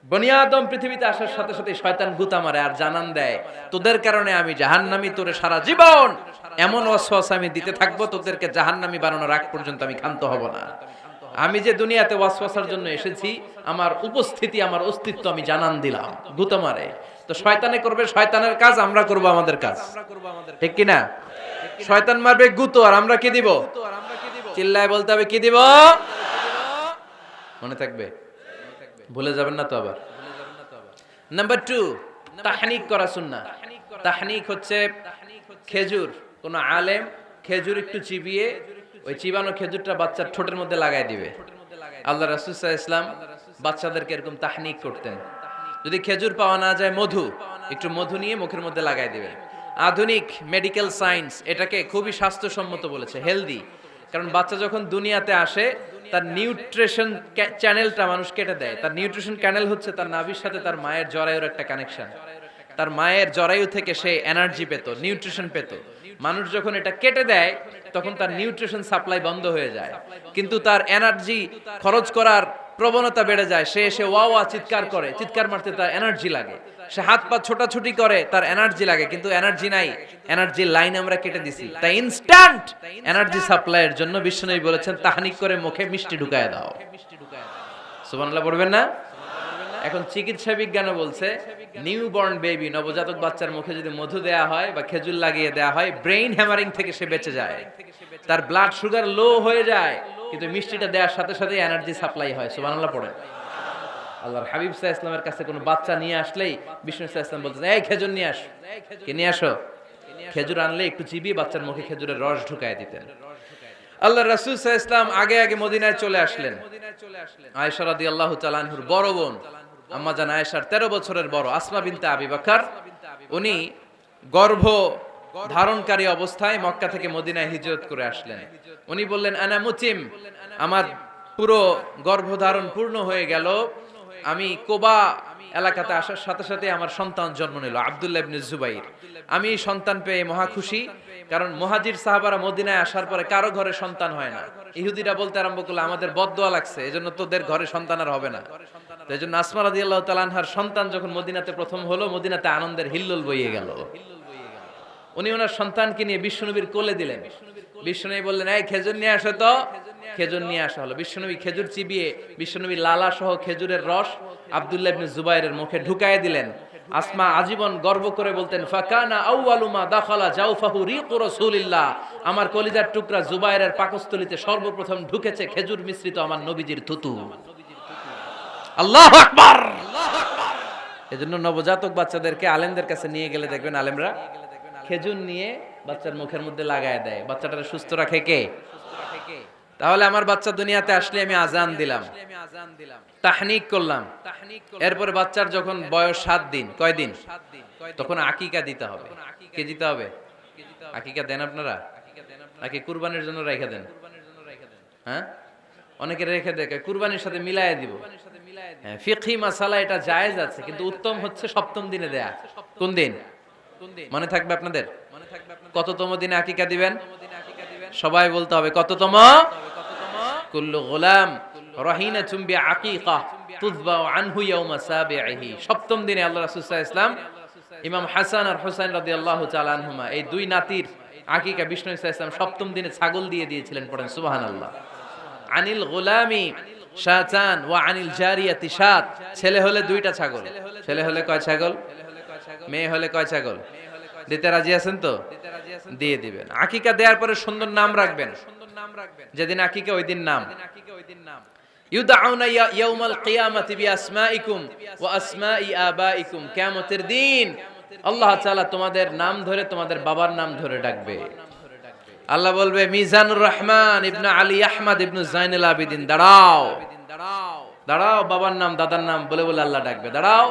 Speaker 2: বনি আদম পৃথিবীতে আসার সাথে সাথে শয়তান গুতা মারে আর জানান দেয়, তোদের কারণে আমি জাহান্নামী, তোরে সারা জীবন এমন ওয়াসওয়াসা আমি দিতে থাকবো, তোদেরকে জাহান্নামী বানানোর আগ পর্যন্ত আমি ক্ষান্ত হব না। আমি যে দুনিয়াতে ওয়াসওয়াসার জন্য এসেছি, আমার উপস্থিতি, আমার অস্তিত্ব আমি জানান দিলাম। গুতা মারে তো শয়তানে করবে শয়তানের কাজ, আমরা করব আমাদের কাজ, ঠিক কি না? শয়তান মারবে গুতো, আর আমরা কি দিব? চিল্লায় বলতে হবে কি দিব? মনে থাকবে, ভুলে যাবেন না তো আবার। নাম্বার 2, তাহনিক করা সুন্নাহ। তাহনিক হচ্ছে খেজুর, কোন আলেম খেজুর একটু চিবিয়ে ওই চিবানো খেজুরটা বাচ্চার ঠোঁটের মধ্যে লাগাই দিবে। আল্লাহ রাসূল সাল্লাল্লাহু আলাইহি ওয়াসাল্লাম বাচ্চাদেরকে এরকম তাহনিক করতেন। যদি খেজুর পাওয়া না যায়, মধু, একটু মধু নিয়ে মুখের মধ্যে লাগাই দিবেন। আধুনিক মেডিকেল সায়েন্স এটাকে খুবই স্বাস্থ্যসম্মত বলেছে, হেলদি। কারণ বাচ্চা যখন দুনিয়াতে আসে, তার নিউট্রিশন চ্যানেলটা মানুষ কেটে দেয়। তার নিউট্রিশন চ্যানেল হচ্ছে তার নাভির সাথে তার মায়ের জরায়ুর একটা কানেকশন। তার মায়ের জরায়ু থেকে সে এনার্জি পেত, নিউট্রিশন পেত। মানুষ যখন এটা কেটে দেয়, তখন তার নিউট্রিশন সাপ্লাই বন্ধ হয়ে যায়, কিন্তু তার এনার্জি খরচ করার প্রবণতা বেড়ে যায়। সে এসে ওয়া ওয়া চিৎকার করে, চিৎকার মারতে তার এনার্জি লাগে। সে হাত পা ছোটাছুটি করে, তার এনার্জি লাগে, কিন্তু এনার্জি নাই। এনার্জি লাইন আমরা কেটে দিছি। তাই ইনস্ট্যান্ট এনার্জি সাপ্লাইয়ের জন্য বিশ্বনবী বলেছেন, তাহনিক করে মুখে মিষ্টি ঢুকায় দাও। সুবহানাল্লাহ পড়বেন না? এখন চিকিৎসা বিজ্ঞানও বলছে, নিউবর্ন বেবি, নবজাতক বাচ্চার মুখে যদি মধু দেয়া হয় বা খেজুর লাগিয়ে দেয়া হয়, ব্রেইন হ্যামারিং থেকে সে বেঁচে যায়। তার ব্লাড সুগার লো হয়ে যায়, কিন্তু মিষ্টিটা দেওয়ার সাথে সাথে এনার্জি সাপ্লাই হয়। সুবহানাল্লাহ পড়েন। আল্লাহর হাবিব সাল্লাল্লাহু আলাইহি ওয়াসাল্লামের কাছে কোনো বাচ্চা নিয়ে আসলেই বিষ্ণু সাল্লাল্লাহু আলাইহি ওয়াসাল্লাম বলতেন, এই খেজুর নিয়ে আস। কে নিয়ে আসো? খেজুর আনলে একটু চিবিয়ে বাচ্চার মুখে খেজুরের রস ঢুকায় দিতেন। আল্লাহর রাসূল সাল্লাল্লাহু আলাইহি ওয়াসাল্লাম আগে আগে মদিনায় চলে আসলেন। আয়েশা রাদিয়াল্লাহু তাআলা আনহুর বড় বোন, আম্মা জান আয়েশার 13 বছরের বড় আসমা বিনতে আবি বকর, উনি গর্ভ ধারণকারী অবস্থায় মক্কা থেকে মদিনায় হিজরত করে আসলেন। উনি বললেন, আনা মুতিম, আমার পুরো গর্ভধারণ পূর্ণ হয়ে গেল। আমি কোবা এলাকাতে আসার সাথে সাথে আমার সন্তান জন্ম নিল, আব্দুল্লাহ ইবনে জুবাইর। আমি সন্তান পেয়ে মহা খুশি, কারণ মুহাজির সাহাবারা মদিনায় আসার পরে কারো ঘরে সন্তান হয় না। ইহুদিরা বলতে আরম্ভ করলো, আমাদের বদদোয়া লাগছে, এজন্য তোদের ঘরে সন্তান আর হবে না। তো এজন্য আসমা রাদিয়াল্লাহু তাআলা আনহার সন্তান যখন মদিনাতে প্রথম হলো, মদিনাতে আনন্দের হিল্লোল বইয়ে গেল। উনি ওনার সন্তানকে নিয়ে বিশ্বনবীর কোলে দিলেন। বিশ্বনবী বললেন, এই খেজুর নিয়ে আসো তো। খেজুর নিয়ে আসা হলো। বিশ্বনবী খেজুর চিবিয়ে বিশ্বনবী লালা সহ খেজুরের রস আব্দুল্লাহ ইবনে জুবাইরের মুখে ঢুকায় দিলেন। আসমা আজীবন গর্ব করে বলতেন, ফাকানা আউয়ালু মা দাখালা জাওফাহু রিকু রাসূলিল্লাহ, আমার কলিজার টুকরা জুবাইরের পাকস্থলীতে সর্বপ্রথম ঢুকেছে খেজুর মিশ্রিত আমার নবীজির থুতু। আল্লাহু আকবার। এজন্য নবজাতক বাচ্চাদেরকে আলেমদের কাছে নিয়ে গেলে দেখবেন আলেমরা খেজুর নিয়ে বাচ্চার মুখের মধ্যে লাগায় দেয়। বাচ্চাটাকে সুস্থ রাখে কে? তাহলে আমার বাচ্চা দুনিয়াতে আসলে আমি আজান দিলাম, তাহনিক করলাম, এরপরে বাচ্চার যখন বয়স 7 দিন, কয় দিন, তখন আকিকা দিতে হবে। কে দিতে হবে? আকিকা দেন আপনারা নাকি কুরবানির জন্য রেখে দেন? হ্যাঁ, অনেকে রেখে দেখে কুরবানির সাথে মিলায় দিব। হ্যাঁ, ফিকহি মাসালা এটা জায়েজ আছে, কিন্তু উত্তম হচ্ছে 7ম দিনে দেয়া। কোন দিন মনে থাকবে আপনাদের? কততম দিনে আকিকা দিবেন? সবাই বলতে হবে কততম? কুল্লু গোলাম রাহিনাতুম বিআকিকা তুযবাউ আনহু ইয়াওমা সাবিহি। 7ম দিনে আল্লাহ রাসূল সাল্লাল্লাহু আলাইহি ওয়াসাল্লাম ইমাম হাসান আর হুসাইন রাদিয়াল্লাহু তাআলা আনহুমা এই দুই নাতির আকিকা বিষ্ণু সাল্লাল্লাহু আলাইহি ওয়াসাল্লাম 7ম দিনে ছাগল দিয়ে দিয়েছিলেন। পড়েন সুবহানাল্লাহ। আনিল গোলামি শাতান ওয়া আনিল জারিয়াতি শাত। ছেলে হলে 2টা ছাগল। ছেলে হলে কয় ছাগল? মেয়ে হলে কয় ছাগল? দিতে রাজি আছেন তো? দিয়ে দিবেন। আকিকা দেওয়ার পরে সুন্দর নাম রাখবেন। যেদিন আকিকা ওই দিন নাম। ইউদাউনা ইয়াউমাল কিয়ামাতি বিআসমাইকুম ওয়া আসমাই আবাইকুম। কিয়ামতের দিন আল্লাহ তাআলা তোমাদের নাম ধরে তোমাদের বাবার নাম ধরে ডাকবে। আল্লাহ বলবে মিজানুর রহমান ইবনে আলী আহমদ ইবনে জাইনুল আবিদিন, দাঁড়াও দাঁড়াও, বাবার নাম দাদার নাম বলে বলে আল্লাহ ডাকবে, দাঁড়াও।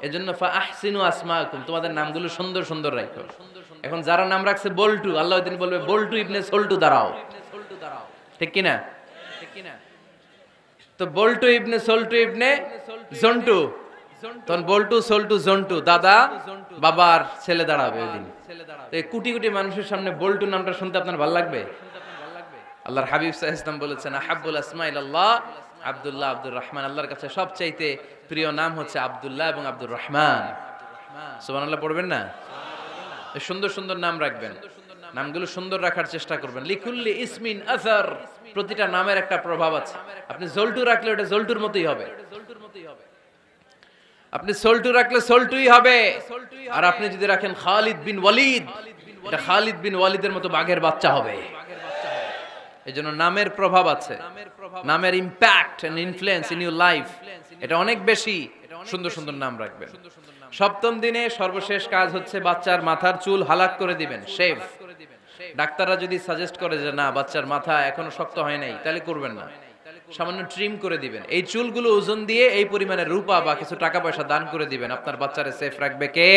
Speaker 2: এজন্য ফা আহসিনু আসমাকুম, তোমাদের নামগুলো সুন্দর সুন্দর রাখো। এখন যারা নাম রাখছে বল্টু, আল্লাহ ওই দিন বলবে বল্টু ইবনে সল্টু, দাঁড়াও। ঠিক কি না? তো বল্টু ইবনে সল্টু ইবনে জন্টু, তখন বল্টু সল্টু জন্টু, দাদা বাবার ছেলে দাঁড়াবে ওই দিন। তো এই কোটি কোটি মানুষের সামনে বল্টু নামটা শুনতে আপনার ভালো লাগবে? আল্লাহর হাবিব সাল্লাল্লাহু আলাইহি ওয়াসাল্লাম বলেছেন আহাব্বুল আসমাইল আল্লাহ আব্দুল্লাহ আব্দুর রহমান। আল্লাহর কাছে সবচাইতে প্রিয় নাম হচ্ছে আব্দুল্লাহ এবং আব্দুর রহমান। সুবহানাল্লাহ পড়বেন না? সুন্দর সুন্দর নাম রাখবেন, নামগুলো সুন্দর রাখার চেষ্টা করবেন। লিকুল্লি ইসমিন আসার, প্রতিটা নামের একটা প্রভাব আছে। আপনি জল্টু রাখলে ওটা জল্টুর মতোই হবে, আপনি সল্টু রাখলে সল্টুই হবে। আর আপনি যদি রাখেন খালিদ বিন ওয়ালিদ, এটা খালিদ বিন ওয়ালিদের মতো বাঘের বাচ্চা হবে। এজন্য নামের প্রভাব আছে, নামের impact and influence in your life এটা অনেক বেশি। সুন্দর সুন্দর নাম রাখবেন। 7ম দিনে সর্বশেষ কাজ হচ্ছে বাচ্চার মাথার চুল হালাক করে দিবেন, শেভ। ডাক্তাররা যদি সাজেস্ট করে যে না বাচ্চার মাথা এখনো শক্ত হয় নাই, তাহলে করবেন না, সামান্য ট্রিম করে দিবেন। এই চুলগুলো ওজন দিয়ে এই পরিমাণে রূপা বা কিছু টাকা পয়সা দান করে দিবেন। আপনার বাচ্চারে সেফ রাখবে কে?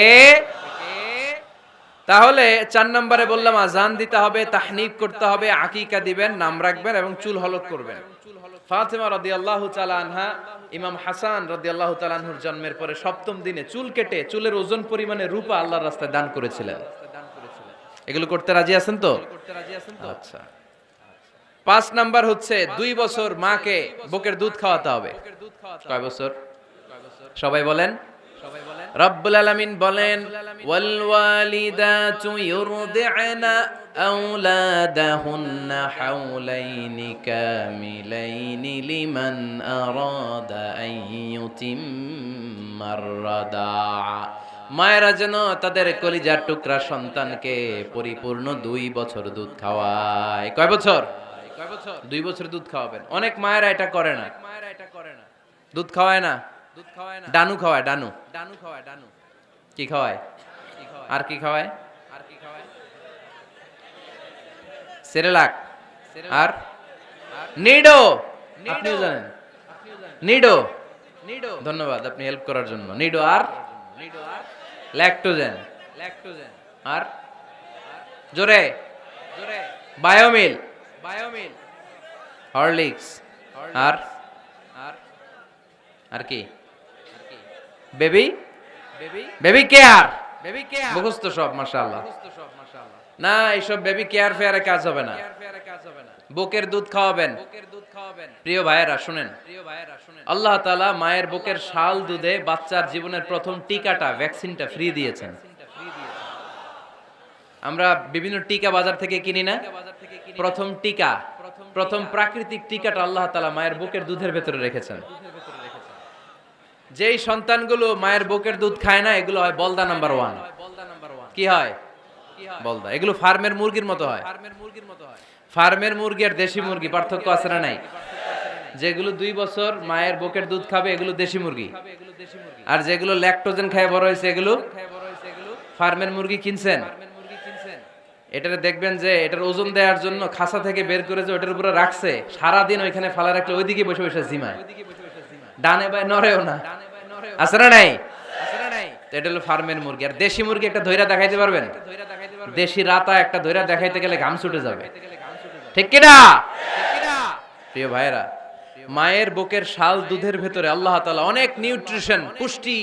Speaker 2: তাহলে 4 নম্বরে বললাম আজান দিতে হবে, তাহনিক করতে হবে, আকিকা দিবেন, নাম রাখবেন এবং চুল হলক করবেন। ফাতেমা রাদিয়াল্লাহু তাআলা আনহা ইমাম হাসান রাদিয়াল্লাহু তাআলা আনহুর জন্মের পরে 7ম দিনে চুল কেটে চুলের ওজন পরিমাণে রূপা আল্লাহর রাস্তায় দান করেছিলেন। এগুলো করতে রাজি আছেন তো? আচ্ছা। 5 নাম্বার হচ্ছে 2 বছর মাকে বুকের দুধ খাওয়াতে হবে। কয় বছর? সবাই বলেন। রব্বুল আলামিন বলেন ওয়াল ওয়ালিদাতু ইউরদি'না আওলাদাহুন্না হাওলাইনি কামিলাইনি লিমান আরাদা আন ইউতিম্মার রাদা'a। মায়েরা যেন তাদের কলিজার টুকরা সন্তানকে পরিপূর্ণ 2 বছর দুধ খাওয়ায়। কয় বছর? 2 বছর দুধ খাওয়াবেন। অনেক মায়েরা এটা করে না, দুধ খাওয়ায় না, ডানু খাওয়ায়, ডানু কি খাওয়ায়? আর কি খাওয়ায়? সেরেলাক আর নিডো। আপনিও জানেন নিডো? ধন্যবাদ আপনি হেল্প করার জন্য। নিডো আর ল্যাকটোজেন আর জোরে বায়োমিল, হরলিক্স আর আর কি? Baby care. মুখস্থ সব মাশাআল্লাহ। না এইসব বেবি কেয়ার ফেয়ারে কাজ হবে না। বুকের দুধ খাওয়াবেন। প্রিয় ভাইয়েরা শুনেন, আল্লাহ তাআলা মায়ের বুকের শাল দুধে বাচ্চার জীবনের প্রথম টিকাটা, ভ্যাকসিনটা ফ্রি দিয়েছেন। আমরা বিভিন্ন টিকা বাজার থেকে কিনি না? প্রথম টিকা, প্রথম প্রাকৃতিক টিকাটা আল্লাহ তাআলা মায়ের বুকের দুধের ভেতরে রেখেছেন। যেই সন্তানগুলো মায়ের বুকের দুধ খায় না, এগুলো হয় বলদা নাম্বার 1। কি হয়? বলদা। এগুলো ফার্মের মুরগির মতো হয়। ফার্মের মুরগি আর দেশি মুরগি পার্থক্য আছে না নাই? যেগুলো 2 বছর মায়ের বুকের দুধ খাবে এগুলো দেশি মুরগি, আর যেগুলো ল্যাকটোজেন খায় বড় হয়েছে এগুলো ফার্মের মুরগি কিনছেন। এটারে দেখবেন যে এটার ওজন দেওয়ার জন্য খাসা থেকে বের করে যে ওটার উপরে রাখছে, সারাদিন ওইখানে ফালা রাখলে ওইদিকে বসে বসে জিমায়, ডানে বাই নড়েও না। আছে না নাই? তো এটা হলো ফার্মের মুরগি। আর দেশি মুরগি একটা ধইরা দেখাইতে পারবেন? দেশি রাতা একটা ধইরা দেখাইতে গেলে ঘাম ছুটে যাবে, ঠিক কিনা? প্রিয় ভাইরা, মায়ের বুকের শাল দুধের ভেতরে আল্লাহ তাআলা অনেক নিউট্রিশন, পুষ্টি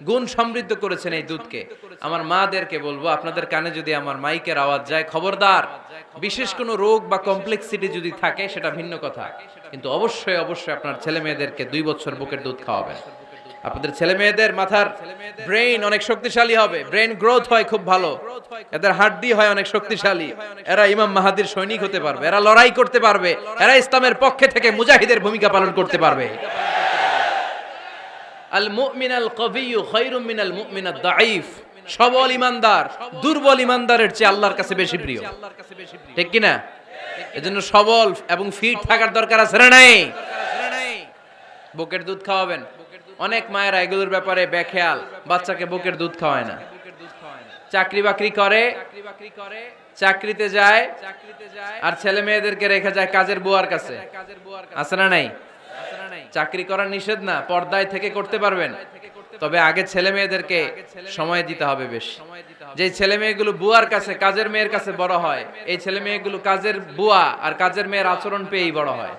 Speaker 2: গুণ সমৃদ্ধ করেছেন এই দুধকে। আমার মাদেরকে বলবো, আপনাদের কানে যদি আমার মাইকের আওয়াজ যায়, খবরদার, বিশেষ কোনো রোগ বা কমপ্লেক্সিটি যদি থাকে সেটা ভিন্ন কথা, কিন্তু অবশ্যই অবশ্যই আপনার ছেলে মেয়েদেরকে 2 বছর বুকের দুধ খাওয়াবেন। আপনাদের ছেলে মেয়েদের মাথার ব্রেইন অনেক শক্তিশালী হবে, ব্রেইন গ্রোথ হয় খুব ভালো, এদের হাড্ডি হয় অনেক শক্তিশালী, এরা ইমাম মাহাদির সৈনিক হতে পারবে, এরা লড়াই করতে পারবে, এরা ইসলামের পক্ষে থেকে মুজাহিদের ভূমিকা পালন করতে পারবে। আল মুমিনাল কবিয়্যু খায়রুম মিনাল মুমিনাদ দাঈফ। সবল ইমানদার দুর্বল ইমানদারের চেয়ে আল্লাহর কাছে বেশি প্রিয়, ঠিক কি না? এজন্য সবল এবং ফিট থাকার দরকার আছে না নাই? বুকের দুধ খাওয়াবেন। অনেক মায়েরা এগুলোর ব্যাপারে বেখেয়াল, বাচ্চাকে বুকের দুধ খাওয়ায় না। চাকরি বাকরি করে, চাকরিতে যায়, আর ছেলে মেয়েদেরকে রেখে যায় কাজের বুয়ার কাছে। আছে না নাই? চাকরি করা নিষেধ না, পর্দায় থেকে করতে পারবেন, তবে আগে ছেলে মেয়েদেরকে সময় দিতে হবে বেশি। যে ছেলে মেয়েগুলো বুয়ার কাছে, কাজের মেয়ের কাছে বড় হয়, এই ছেলে মেয়েগুলো কাজের বুয়া আর কাজের মেয়ের আচরণ পেয়েই বড় হয়।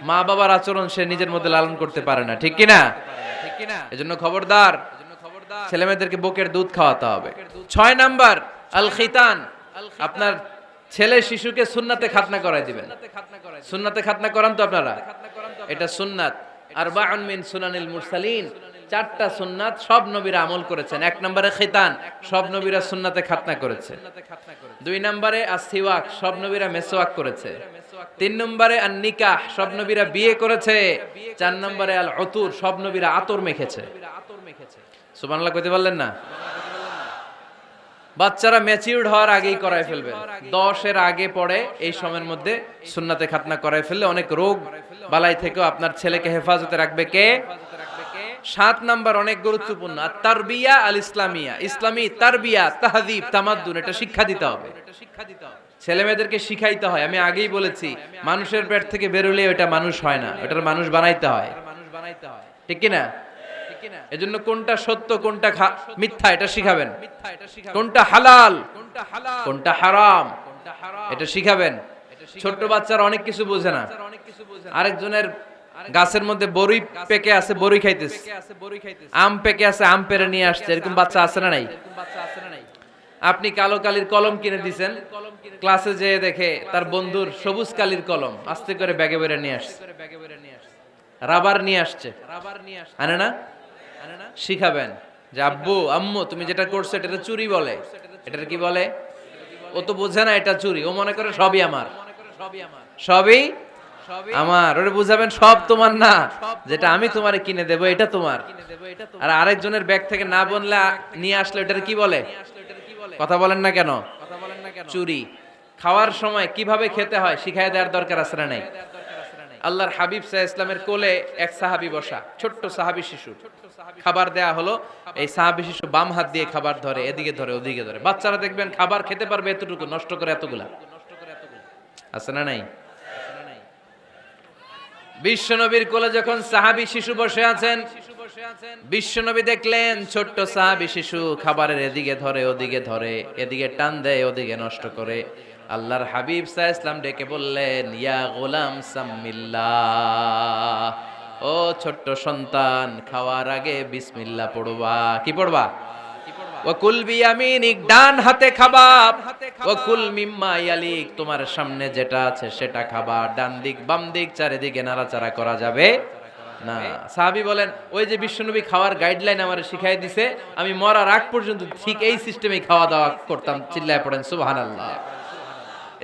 Speaker 2: মা বাবার আচরণ সে নিজের মধ্যে লালন করতে পারে না, ঠিক কিনা? এজন্য খবরদার, ছেলে মেয়েদেরকে বুকের দুধ খাওয়াতে হবে। 6 নাম্বার আল খিতান। আপনার ছেলে শিশুকে সুন্নাতে খাতনা করাই দিবেন। সুন্নাতে খাতনা করান তো আপনারা? এটা সুন্নাত। আরবাউন মিন সুনানিল মুরসালিন, 4টা সুন্নাত সব নবীরা আমল করেছেন। 1 নম্বরে খিতান, সব নবীরা সুন্নাতে খাতনা করেছে। 2 নম্বরে আসসিওয়াক, সব নবীরা মেসওয়াক করেছে। 3 নম্বরে আন নিকাহ, সব নবীরা বিয়ে করেছে। 4 নম্বরে আল উতুর, সব নবীরা আতর মেখেছে। সুবহানাল্লাহ কইতে পারলেন না? বাচ্চারা ম্যাচিউরড হওয়ার আগেই করায় ফেলবেন, 10 এর আগে পরে এই সময়ের মধ্যে সুন্নাতে খাতনা করায় ফেললে অনেক রোগ বালাই থেকেও আপনার ছেলেকে হেফাজতে রাখবে কে? 7 নাম্বার অনেক গুরুত্বপূর্ণ, আর তারবিয়া আল ইসলামিয়া, ইসলামী তারবিয়া, তাহযীব, তামাদ্দুন, এটা শিক্ষা দিতে হবে। ছেলে মেয়েদেরকে শিখাইতে হয়। আমি আগেই বলেছি, মানুষের পেট থেকে বেরোলে ওটা মানুষ হয় না, ওটার মানুষ বানাইতে হয়, ঠিক কি না? এজন্য কোনটা সত্য কোনটা মিথ্যা এটা শিখাবেন, কোনটা হালাল কোনটা হারাম এটা শিখাবেন। ছোট্ট বাচ্চারা অনেক কিছু বোঝে না। আরেকজনের গাছের মধ্যে বড়ই পেকে আছে, বড়ই খাইতেছে, আম পেকে আছে, আম পেরে নিয়ে আসছে, এরকম বাচ্চা আছে না নাই? আপনি কালো কালির কলম কিনে দিছেন, ক্লাসে যেয়ে দেখে তার বন্ধুর সবুজ কালির কলম আস্তে করে ব্যাগে বেরে নিয়ে আসছে, রাবার নিয়ে আসছে, আনে না? শিখাবেন যে আব্বু আম্মু তুমি যেটা করছো এটা চুরি বলে, এটা কি বলে? ও তো বোঝে না এটা চুরি, ও মনে করে সবই আমার, সবই আমার। ওরে বুঝাবেন সব তোমার না, যেটা আমি তোমারে কিনে দেবো এটা তোমার। আর আরেকজনের ব্যাগ থেকে না বললে নিয়ে আসলে এটা কি বলে? কথা বলেন না কেন? চুরি। খাওয়ার সময় কিভাবে খেতে হয় শিখায় দেওয়ার দরকার আছে না নাই? আল্লাহর হাবিব সাল্লাল্লাহু আলাইহি ওয়াসাল্লামের কোলে এক সাহাবী বসা, ছোট্ট সাহাবী শিশু, খাবার দেয়া হলো। এই সাহাবী শিশু বাম হাত দিয়ে খাবার ধরে, এদিকে ধরে ওদিকে ধরে। বাচ্চারা দেখবেন খাবার খেতে পারবে এতটুকু, নষ্ট করে এতগুলা, আছে না নাই? বিশ্বনবীর কোলে যখন সাহাবী শিশু বসে আছেন, বিশ্বনবী দেখলেন ছোট্ট সাহাবী শিশু খাবারের এদিকে ধরে ওদিকে ধরে, এদিকে টান দেয় ওদিকে নষ্ট করে। আল্লাহর হাবিব সাল্লাল্লাহু আলাইহি ওয়াসাল্লাম ডেকে বললেন, ইয়া গোলাম সাম্মিল্লাহ, ও ছোট্ট সন্তান, খাওয়ার আগে বিসমিল্লাহ পড়বা। কি পড়বা? ওয়াকুল বিয়ামিনিক, ডান হাতে খাবা। ওয়াকুল মিম্মা ইয়ালিক, তোমার সামনে যেটা আছে সেটা খাবা। ডান দিক বাম দিক চারিদিকে নাড়াচাড়া করা যাবে না। সাহাবী বলেন, ওই যে বিশ্বনবী খাওয়ার গাইডলাইন আমারে শিখাই দিছে, আমি মরার আগ পর্যন্ত ঠিক এই সিস্টেমেই খাওয়া দাওয়া করতাম। চিল্লায় পড়েন সুবহানাল্লাহ।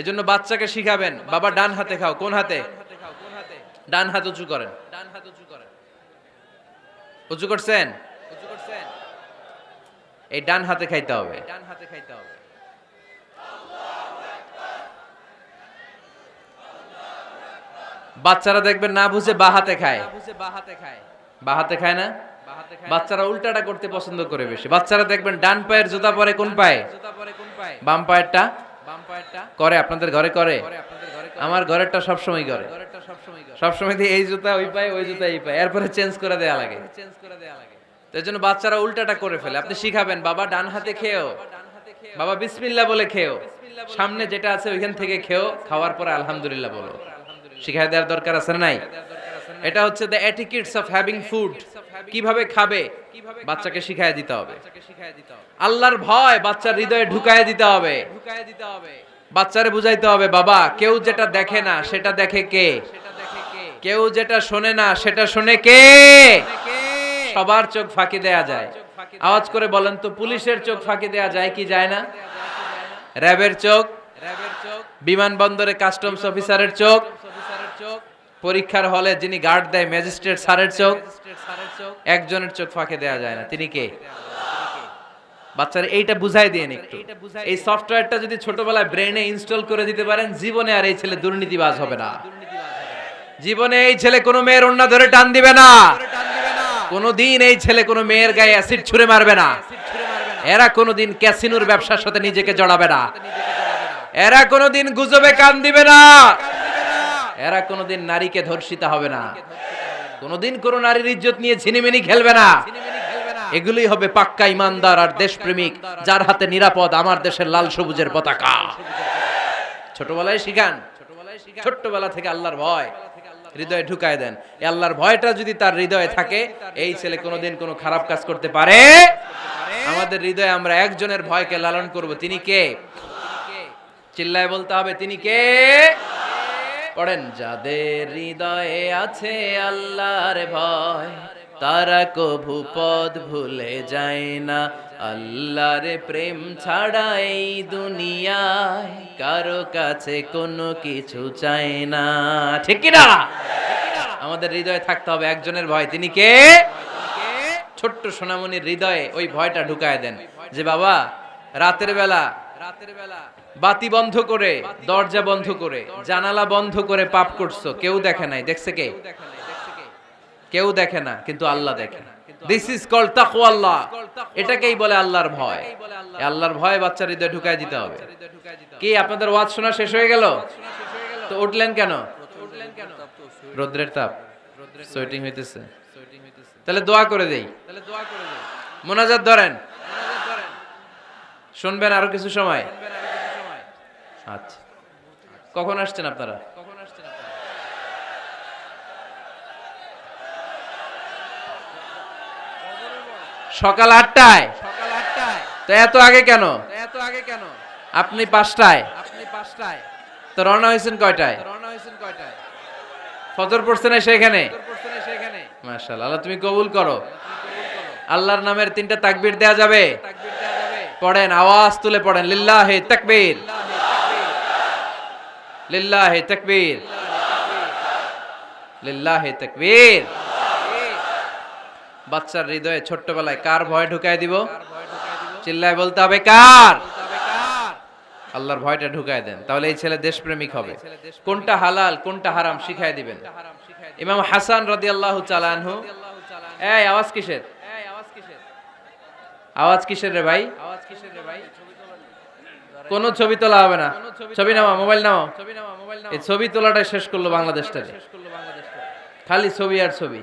Speaker 2: এজন্য বাচ্চাকে শিখাবেন, বাবা ডান হাতে খাও। কোন হাতে? ডান হাত উঁচু করেন। উঁচু করছেন? এই ডান হাতে খাইতে হবে। বাচ্চারা দেখবেন না বুঝে বা হাতে খায়। বা হাতে খায় না? বাচ্চারা উল্টাটা করতে পছন্দ করে বেশি। বাচ্চারা দেখবেন ডান পায়ের জুতা পরে কোন পায়ে? বাম পায়েরটা করে। আপনাদের ঘরে করে? আমার ঘরেরটা সবসময় করে। সবসময় দিয়ে এই জুতা ওই পায়ে, ওই জুতা এই পায়ে, এরপরে চেঞ্জ করে দেয়া লাগে। তো এই জন্য বাচ্চারা উল্টাটা করে ফেলে। আপনি শিখাবেন, বাবা ডান হাতে খেও, বাবা বিসমিল্লাহ বলে খেও, সামনে যেটা আছে ওইখান থেকে খেও, খাওয়ার পরে আলহামদুলিল্লাহ বলো। শিখাই দেওয়ার দরকার আছে না নাই? এটা হচ্ছে the etiquettes of having food. কিভাবে খাবে বাচ্চাকে শিখাই দিতে হবে। আল্লাহর ভয় বাচ্চার হৃদয়ে ঢুকায় দিতে হবে। বাচ্চারে বুঝাইতে হবে, বাবা কেউ যেটা দেখে না সেটা দেখে কে? কেউ যেটা শোনে না সেটা শোনে কে? সবার চোখ ফাঁকি দেয়া যায়। আওয়াজ করে বলেন তো, পুলিশের চোখ ফাঁকি দেয়া যায় কি যায় না? র্যাবের চোখ, বিমানবন্দরে কাস্টমস অফিসারের চোখ, পরীক্ষার হলে যিনি গার্ড দেয় ম্যাজিস্ট্রেট স্যারের চোখ, একজনের চোখ ফাঁকি দেয়া যায় না। তিনি কে? বাচ্চারা এইটা বুঝাই দিয়েন একটু। এই সফটওয়্যারটা যদি ছোটবেলায় ব্রেনে ইনস্টল করে দিতে পারেন, জীবনে আর এই ছেলে দুর্নীতিবাজ হবে না। জীবনে এই ছেলে কোনো মেয়ের ওড়না ধরে টান দিবে না। কোনোদিন এই ছেলে কোনো মেয়ের গায়ে অ্যাসিড ছুঁড়ে মারবে না। এরা কোনোদিন ক্যাসিনোর ব্যবসার সাথে নিজেকে জড়াবে না। এরা কোনোদিন গুজবে কান দিবে না। এরা কোনোদিন নারীকে ধর্ষিতা হবে না। কোনোদিন কোনো নারীর ইজ্জত নিয়ে ছিনিমিনি খেলবে না। এগুলোই হবে পাক্কা ইমানদার আর দেশপ্রেমিক, যার হাতে নিরাপদ আমার দেশের লাল সবুজের পতাকা। ছোটবেলায় শিখান, ছোট্টবেলা থেকে আল্লাহর ভয় হৃদয়ে ঢুকায় দেন। এই আল্লাহর ভয়টা যদি তার হৃদয়ে থাকে, এই ছেলে কোনোদিন কোনো খারাপ কাজ করতে পারে। আমাদের হৃদয়ে আমরা একজনের ভয়কে লালন করব। তিনি কে? চিল্লায় বলতে হবে, তিনি কে? পড়েন, যাদের হৃদয়ে আছে আল্লাহর ভয়, তারা কভু পথ ভুলে যায় না। আল্লাহর প্রেম ছাড়া এই দুনিয়ায় কারো কাছে কোনো কিছু চায় না। ঠিক কি না? আমাদের হৃদয়ে থাকতে হবে একজনের ভয়। তিনি কে? ছোট্ট সোনামণির হৃদয়ে ওই ভয়টা ঢুকায় দেন যে বাবা রাতের বেলা বাতি বন্ধ করে, দরজা বন্ধ করে, জানালা বন্ধ করে পাপ করছো, কেউ দেখে নাই। দেখছে কে? কেউ দেখে না, কিন্তু আল্লাহ দেখে। দিস ইজ কল্ড তাকওয়াল্লাহ। এটাকেই বলে আল্লাহর ভয়। এই আল্লাহর ভয় বাচ্চার হৃদয়ে ঢুকায় দিতে হবে। কি আপনাদের ওয়াজ শোনা শেষ হয়ে গেল? তো উঠলেন কেন? রোদ্রের তাপ, সোয়েটিং হইতেছে। তাহলে দোয়া করে দেই, মোনাজাত ধরেন, শুনবেন আরো কিছু সময়। আচ্ছা, কখন আসছেন আপনারা? সকাল 8টায়। তো এত আগে কেন? আপনি 5টায়। তো রওনা হয়েছেন কয়টায়? ফজর পড়ছেন সেখানে? মাশাআল্লাহ, আল্লাহ তুমি কবুল করো। আল্লাহর নামের 3টা তাকবীর দেয়া যাবে? পড়েন, আওয়াজ তুলে পড়েন, লিল্লাহি তাকবীর, লিল্লাহি তাকবীর, লিল্লাহি তাকবীর। বাচ্চার হৃদয়ে ছোট্টবেলায় কার ভয় ঢুকায় দিব? চিল্লায় বলতে হবে, কার? আল্লাহর ভয়টা ঢুকায় দেন, তাহলে এই ছেলে দেশপ্রেমিক হবে। কোনটা হালাল কোনটা হারাম শিখাই দিবেন। ইমাম হাসান রাদিয়াল্লাহু তাআলা আনহু, এই আওয়াজ কিসের? আওয়াজ কিসের রে ভাই? কোন ছবি তোলা হবে না। ছবি নাও, মোবাইল নাও। এই ছবি তোলাটা শেষ করলো বাংলাদেশটা। খালি ছবি আর ছবি,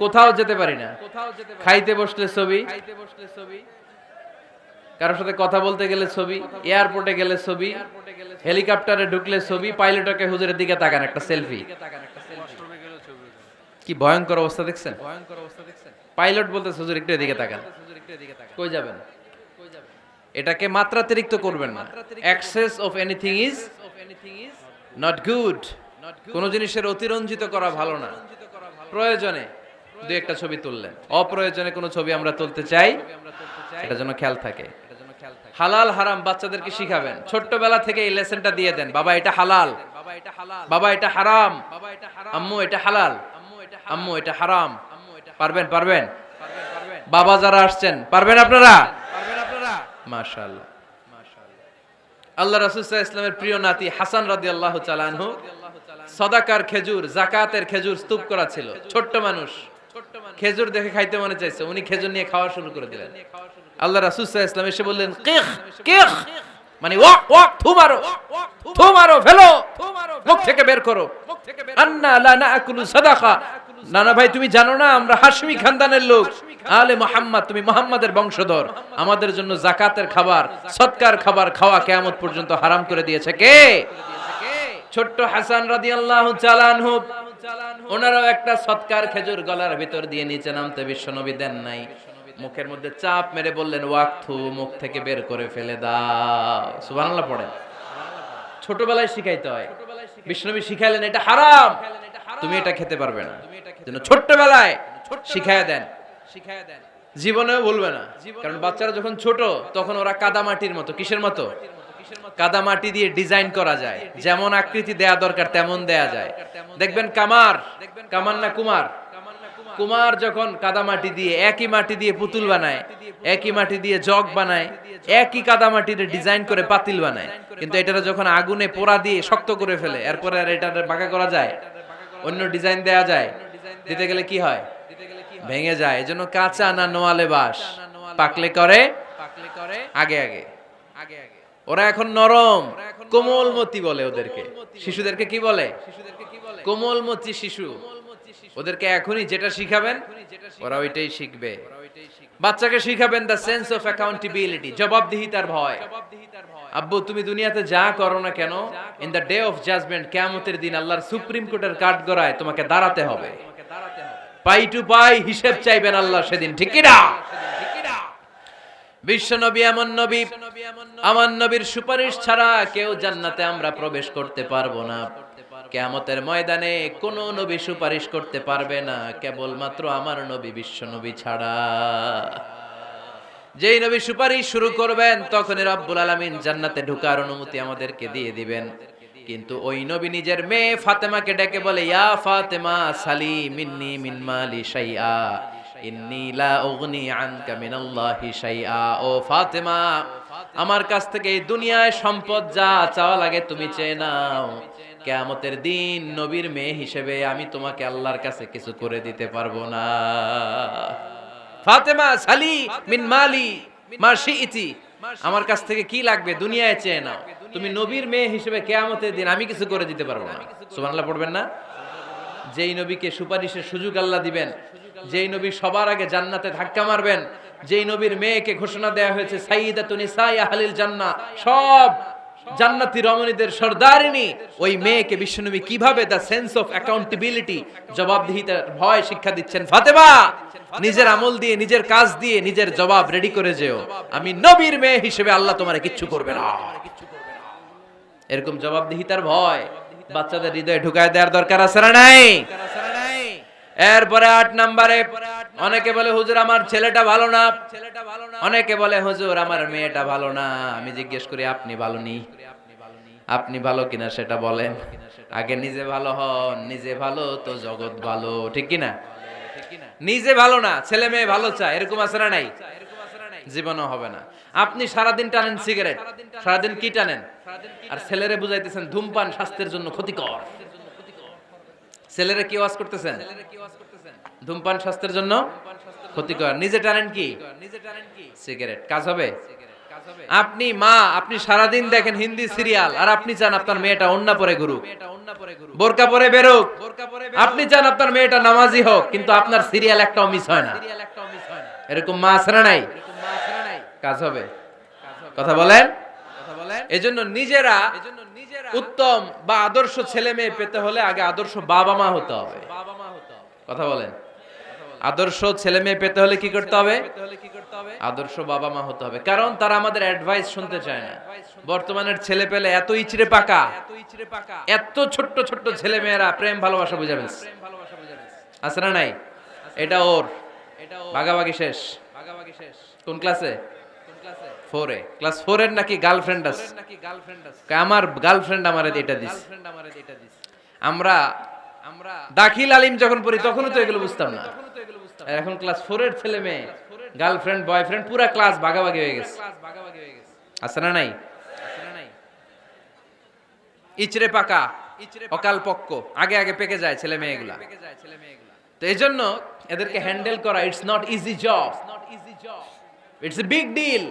Speaker 2: কোথাও যেতে পারি না। খাইতে বসলে ছবি, কারোর সাথে কথা বলতে গেলে ছবি, এয়ারপোর্টে গেলে ছবি, হেলিকপ্টারে ঢুকলে ছবি, পাইলটকে হুজুরের দিকে তাকান একটা সেলফি। কি ভয়ঙ্কর অবস্থা দেখছেন? পাইলট বলতেছে হুজুর একটু এদিকে তাকান। কই যাবেন? এটাকে মাত্রাতিরিক্ত করবেন না। Access of anything is not good. কোন জিনিসের অতিরঞ্জিত করা ভালো না। প্রয়োজনে দুই একটা ছবি তুললেন, অপ্রয়োজনে কোনো ছবি আমরা তুলতে চাই, এটা যেন খেয়াল থাকে। হালাল হারাম বাচ্চাদেরকে শিখাবেন, ছোট্টবেলা থেকে এই লেসনটা দিয়ে দেন। বাবা এটা হালাল, বাবা এটা হারাম, আম্মু এটা হালাল, আম্মু এটা হারাম। পারবেন? পারবেন? বাবা যারা আসছেন পারবেন আপনারা? মাশাআল্লাহ। আল্লাহ রাসূল সাল্লাল্লাহু আলাইহি ওয়াসাল্লামের প্রিয় নাতি হাসান রাদিয়াল্লাহু তাআলা আনহু সাদাকার খেজুর, যাকাতের খেজুর স্তূপ করা ছিল। ছোট্ট মানুষ, খেজুর দেখে খাইতে মনে চাইছে, উনি খেজুর নিয়ে খাওয়া শুরু করে দিলেন। আল্লাহ রাসূল সাল্লাল্লাহু আলাইহি ওয়াসাল্লাম এসে বললেন, কিখ কিখ, মানে ওয়াক ওয়াক, থু মারো ফেলো, মুখ থেকে বের করো। আন্না লা নাকুলু সাদাকা, নানা ভাই তুমি জানো না আমরা হাশমি খানদানের লোক, আলে মুহাম্মদ, তুমি মুহাম্মাদের বংশধর, আমাদের জন্য যাকাতের খাবার, সদকার খাবার খাওয়া কিয়ামত পর্যন্ত হারাম করে দিয়েছে কে? ছোট্ট হাসান রাদিয়াল্লাহু তাআলা আনহু, ওনারও একটা সদকার খেজুর গলার ভিতর দিয়ে নিচে নামতে বিশ্বনবী দেন নাই, মুখের মধ্যে চাপ মেরে বললেন ওয়াক্থু, মুখ থেকে বের করে ফেলে দাও। সুবহানাল্লাহ পড়েন। ছোটবেলায় শিখাইতে হয়, বিশ্বনবী শিখাইলেন এটা হারাম, তুমি এটা খেতে পারবে না, যেন ছোট্টবেলায় শিখায়া দেন, জীবনেও বলবে না। কারণ বাচ্চারা যখন ছোট তখন ওরা কাদামাটির মতো, কিসের মতো? কাদামাটি দিয়ে ডিজাইন করা যায়, যেমন আকৃতি দেয়া দরকার তেমন দেয়া যায়। দেখবেন কামার না কুমার, কুমার যখন কাদামাটি দিয়ে, একই মাটি দিয়ে পুতুল বানায়, একই মাটি দিয়ে জগ বানায়, একই কাদামাটির ডিজাইন করে পাতিল বানায়, কিন্তু এটা যখন আগুনে পোড়া দিয়ে শক্ত করে ফেলে, এরপরে আর এটা বাঁকা করা যায়, অন্য ডিজাইন দেয়া যায়, দিতে গেলে কি হয়? ভেঙে যায়। এজন্য কাঁচা না নোয়ালে বাস, পাকলে করে আগে আগে। ওরা এখন নরম, কোমলমতি বলে ওদেরকে, শিশুদেরকে কি বলে? কোমলমতি শিশু। ওদেরকে এখনই যেটা শিখাবেন ওরা ওইটাই শিখবে। বাচ্চাকে শিখাবেন দ্য সেন্স অফ অ্যাকাউন্টেবিলিটি, জবাবদিহিতার ভয়। আব্বু তুমি দুনিয়াতে যা করো না কেন, in the day of judgement, কিয়ামতের দিন আল্লাহর সুপ্রিম কোর্টের কাঠগড়ায় তোমাকে দাঁড়াতে হবে, পাই টু পাই হিসেব চাইবেন আল্লাহ সেদিন, ঠিক কি না? বিশ্বনবী এমন নবী, আমার নবীর সুপারিশ ছাড়া কেউ জান্নাতে আমরা প্রবেশ করতে পারবো না। কিয়ামতের ময়দানে কোন নবী সুপারিশ করতে পারবে না, কেবলমাত্র আমার নবী বিশ্বনবী ছাড়া। যেই নবী সুপারিশ শুরু করবেন তখনই রব্বুল আলামিন জান্নাতে ঢোকার অনুমতি আমাদেরকে দিয়ে দিবেন। কিন্তু ওই নবী নিজের মেয়ে ফাতেমাকে ডেকে বলে, ইয়া ফাতেমা সালি মিন্নি মিন মালি শাইআ ইন্নী লা উগনি আনকা মিনাল্লাহি শাইআ। ও ফাতেমা, আমার কাছ থেকে এই দুনিয়ায় সম্পদ যা চাওয়া লাগে তুমি চেয়ে নাও, কিয়ামতের দিন নবীর মেয়ে হিসেবে আমি তোমাকে আল্লাহর কাছে কিছু করে দিতে পারবো না। ফাতেমা সালি মিন মালি মা শিইতি, আমার কাছ থেকে কি লাগবে দুনিয়ায় চেয়ে নাও, তুমি নবীর মেয়ে হিসেবে কিয়ামতের দিন আমি কিছু করে দিতে পারবো না। সুবহানাল্লাহ পড়বেন না? যেই নবীকে সুপারিশের সুযোগ আল্লাহ দিবেন, যেই নবী সবার আগে জান্নাতে ধাক্কা মারবেন, যেই নবীর মেয়েকে ঘোষণা দেয়া হয়েছে সাইয়্যিদাতুন নিসাই আহলিল জান্নাহ, সব জান্নাতি রমণীদের সরদারিনী, ওই মেয়েকে বিশ্বনবী কিভাবে দ্য সেন্স অফ অ্যাকাউন্টেবিলিটি, জবাবদিহিতার ভয় শিক্ষা দিচ্ছেন। ফাতেমা, নিজের আমল দিয়ে, নিজের কাজ দিয়ে নিজের জবাব রেডি করে যেও, আমি নবীর মেয়ে হিসেবে আল্লাহ তোমারে কিচ্ছু করবে না। এরকম জবাবদিহিতার ভয় বাচ্চাদের হৃদয়ে ঢুকায় দেওয়ার দরকার আছে না নাই? এরপরে 8 নম্বরে, অনেকে বলে হুজুর আমার ছেলেটা ভালো না, অনেকে বলে হুজুর আমার মেয়েটা ভালো না। আমি জিজ্ঞেস করি আপনি ভালো নি? আপনি ভালো কিনা সেটা বলেন, আগে নিজে ভালো হন, নিজে ভালো তো জগৎ ভালো, ঠিক কিনা? নিজে ভালো না, ছেলে মেয়ে ভালো চায়, এরকম আছে না নাই? জীবনও হবে না। আপনি সারাদিন টানেন সিগারেট, সারাদিন কি টানেন, আর ছেলেরে বুঝাইতেছেন ধূমপান স্বাস্থ্যের জন্য ক্ষতিকর। ছেলেরে কি ওয়াজ করতেছেন? ধূমপান স্বাস্থ্যের জন্য ক্ষতিকর। নিজে টানেন কি? সিগারেট। কাজ হবে? আপনি মা, আপনি সারাদিন দেখেন হিন্দি সিরিয়াল, আর আপনি চান আপনার মেয়েটা ওন্না পরে ঘুরুক, বোরকা পরে বেরোক, আপনি চান আপনার মেয়েটা নামাজি হোক, কিন্তু আপনার সিরিয়াল একটাও মিস হয় না। এরকম মা আছে না নাই? কাজ হবে? কথা বলেন। এজন্য নিজেরা উত্তম বা আদর্শ ছেলে মেয়ে পেতে হলে আগে আদর্শ বাবা মা হতে হবে। কথা বলেন। আদর্শ ছেলে মেয়ে পেতে হলে কি করতে হবে? আদর্শ বাবা মা হতে হবে, কারণ তারা আমাদের অ্যাডভাইস শুনতে চায় না। বর্তমানের ছেলে পেলে এত ইচড়ে পাকা, এত ছোট্ট ছোট্ট ছেলে মেয়েরা প্রেম ভালোবাসা বুঝাবে, আছে না নাই? এটা ওর ভাগাভাগি শেষ। কোন ক্লাসে? 4 এ। ক্লাস 4 এর নাকি গার্লফ্রেন্ড আছে? আমার গার্লফ্রেন্ড আমারে এটা দিস। আমরা দাখিল আলিম যখন পড়ি তখনও তো এগুলো বুঝতাম না। এখন ক্লাস 4 এর ছেলে মেয়ে গার্লফ্রেন্ড বয়ফ্রেন্ড পুরা ক্লাস ভাগাভাগি হয়ে গেছে, আছে না নাই? ইচড়ে পাকা, অকাল পক্ক, আগে আগে পেকে যায় ছেলে মেয়েগুলা। তো এজন্য এদেরকে হ্যান্ডেল করা it's not easy job, it's a big deal,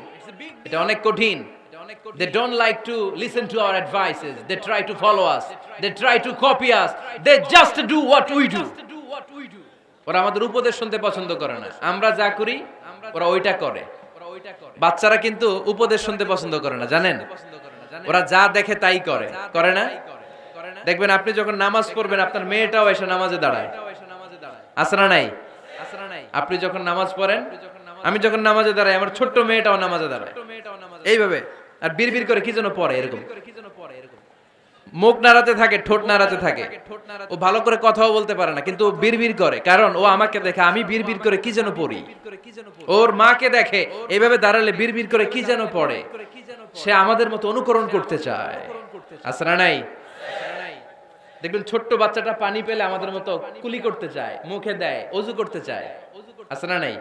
Speaker 2: এটা অনেক কঠিন। They don't like to listen to our advices. They try to follow us. They try to copy us. They just do what we do. ওরা আমাদের উপদেশ শুনতে পছন্দ করে না, আমরা যা করি ওরা ওইটা করে। বাচ্চারা কিন্তু উপদেশ শুনতে পছন্দ করে না, জানেন? ওরা যা দেখে তাই করে, করে না? দেখবেন আপনি যখন নামাজ পড়বেন আপনার মেয়েটাও এসে নামাজে দাঁড়ায়, আছে না নাই? আপনি যখন নামাজ পড়েন, আমি যখন নামাজে দাঁড়াই, আমার ছোট্ট মেয়েটাও নামাজে দাঁড়ায় এইভাবে, আর বিড়বিড় করে কি যেন পড়ে, এরকম মুখ নাড়াতে থাকে, ঠোঁট নাড়াতে থাকে। ও ভালো করে কথাও বলতে পারে না, কিন্তু বিড়বিড় করে, কারণ ও আমাকে দেখে আমি বিড়বিড় করে কি যেন পড়ি। ওর মাকে দেখে এইভাবে দাঁড়ালে বিড়বিড় করে কি যেন পড়ে, সে আমাদের মতো অনুকরণ করতে চায়, আছে না নাই? দেখবেন ছোট্ট বাচ্চাটা পানি পেলে আমাদের মতো কুলি করতে চায়, মুখে দেয়, ওযু করতে চায়, আছে না নাই?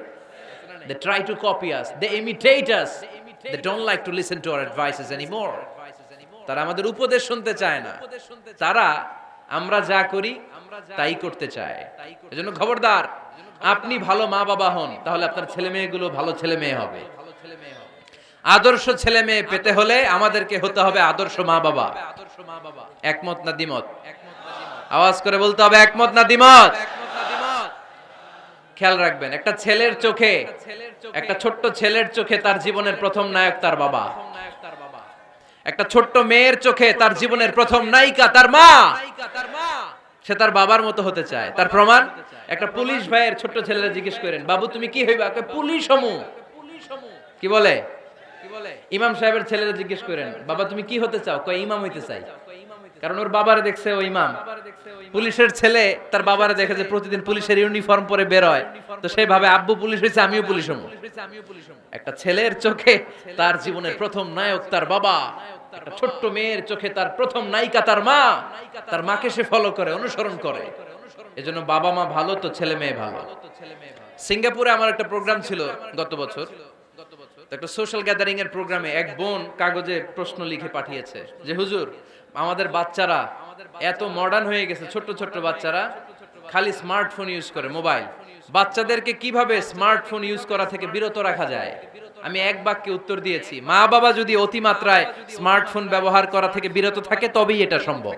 Speaker 2: They try to copy us, they imitate us, they don't like to listen to our advices anymore. তারা আমাদের উপদেশ শুনতে চায় না, তারা আমরা যা করি তাই করতে চায়। এজন্য খবরদার, আপনি ভালো মা বাবা হন, তাহলে আপনার ছেলে মেয়েগুলো ভালো ছেলে মেয়ে হবে। আদর্শ ছেলে মেয়ে পেতে হলে আমাদেরকে হতে হবে আদর্শ মা বাবা। একমত না দ্বিমত? আওয়াজ করে বলতে হবে একমত না দ্বিমত? খেয়াল রাখবেন, একটা ছেলের চোখে, একটা ছোট্ট ছেলের চোখে তার জীবনের প্রথম নায়ক তার বাবা। একটা ছোট্ট মেয়ের চোখে তার জীবনের প্রথম নায়িকা তার মা। সে তার বাবার মতো হতে চায়। তার প্রমাণ, একটা পুলিশ ভাইয়ের ছোট্ট ছেলেরা জিজ্ঞেস করেন, বাবু তুমি কি হইবা? পুলিশ হমু। কি বলে? ইমাম সাহেবের ছেলেরা জিজ্ঞেস করেন, বাবা তুমি কি হতে চাও? কয় ইমাম হইতে চাই। কারণ ওর বাবারে দেখছে ও ইমাম। পুলিশের ছেলে তার বাবারে দেখে যে প্রতিদিন পুলিশের ইউনিফর্ম পরে বের হয়, তো সেই ভাবে আব্বু পুলিশ হয়েছে, আমিও পুলিশ হবো। একটা ছেলের চোখে তার জীবনের প্রথম নায়ক তার বাবা, একটা ছোট্ট মেয়ের চোখে তার প্রথম নায়িকা তার মা। তার মাকে সে ফলো করে, অনুসরণ করে। এজন্য বাবা মা ভালো তো ছেলে মেয়ে ভালো। সিঙ্গাপুরে আমার একটা প্রোগ্রাম ছিল গত বছর, একটা সোশ্যাল গ্যাদারিং এর প্রোগ্রামে এক বোন কাগজে প্রশ্ন লিখে পাঠিয়েছে যে হুজুর, আমাদের বাচ্চারা এত মডার্ন হয়ে গেছে, ছোট্ট ছোট্ট বাচ্চারা খালি স্মার্টফোন ইউজ করে, মোবাইল। বাচ্চাদেরকে কিভাবে স্মার্টফোন ইউজ করা থেকে বিরত রাখা যায়? আমি এক বাক্যে উত্তর দিয়েছি, মা বাবা যদি অতিমাত্রায় স্মার্টফোন ব্যবহার করা থেকে বিরত থাকে তবেই এটা সম্ভব।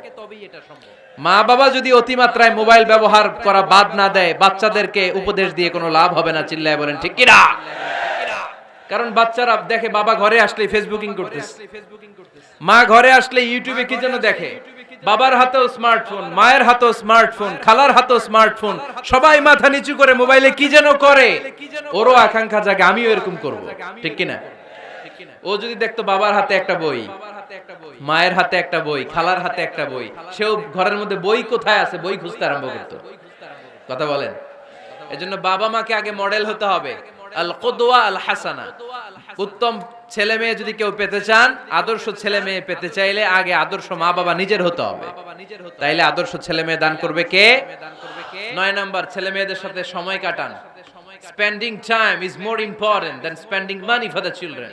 Speaker 2: মা বাবা যদি অতিমাত্রায় মোবাইল ব্যবহার করা বাদ না দেয়, বাচ্চাদেরকে উপদেশ দিয়ে কোনো লাভ হবে না। চিল্লায় বলেন ঠিক কি না? কারণ বাচ্চারা দেখে বাবা ঘরে আসলে ফেসবুকিং করতেছে, মা ঘরে আসলে ইউটিউবে কি যেন দেখে, বাবার হাতেও স্মার্টফোন, মায়ের হাতেও স্মার্টফোন, খালার হাতেও স্মার্টফোন, সবাই মাথা নিচু করে মোবাইলে কি যেন করে। ওরও আকাঙ্ক্ষা জাগে আমিও এরকম করব, ঠিক কিনা? ও যদি দেখতো বাবার হাতে একটা বই, মায়ের হাতে একটা বই, খালার হাতে একটা বই, সেও ঘরের মধ্যে বই কোথায় আছে বই খুঁজতে আরম্ভ করতো। কথা বলেন? এজন্য বাবা মাকে আগে মডেল হতে হবে, আল কুদওয়া আল হাসানা। উত্তম ছেলে মেয়ে যদি কেউ পেতে চান, আদর্শ ছেলে মেয়ে পেতে চাইলে আগে আদর্শ মা বাবা নিজের হতে হবে। তাইলে আদর্শ ছেলে মেয়ে দান করবে কে? 9 নাম্বার, ছেলে মেয়েদের সাথে সময় কাটান। Spending time is more important than spending money for the children.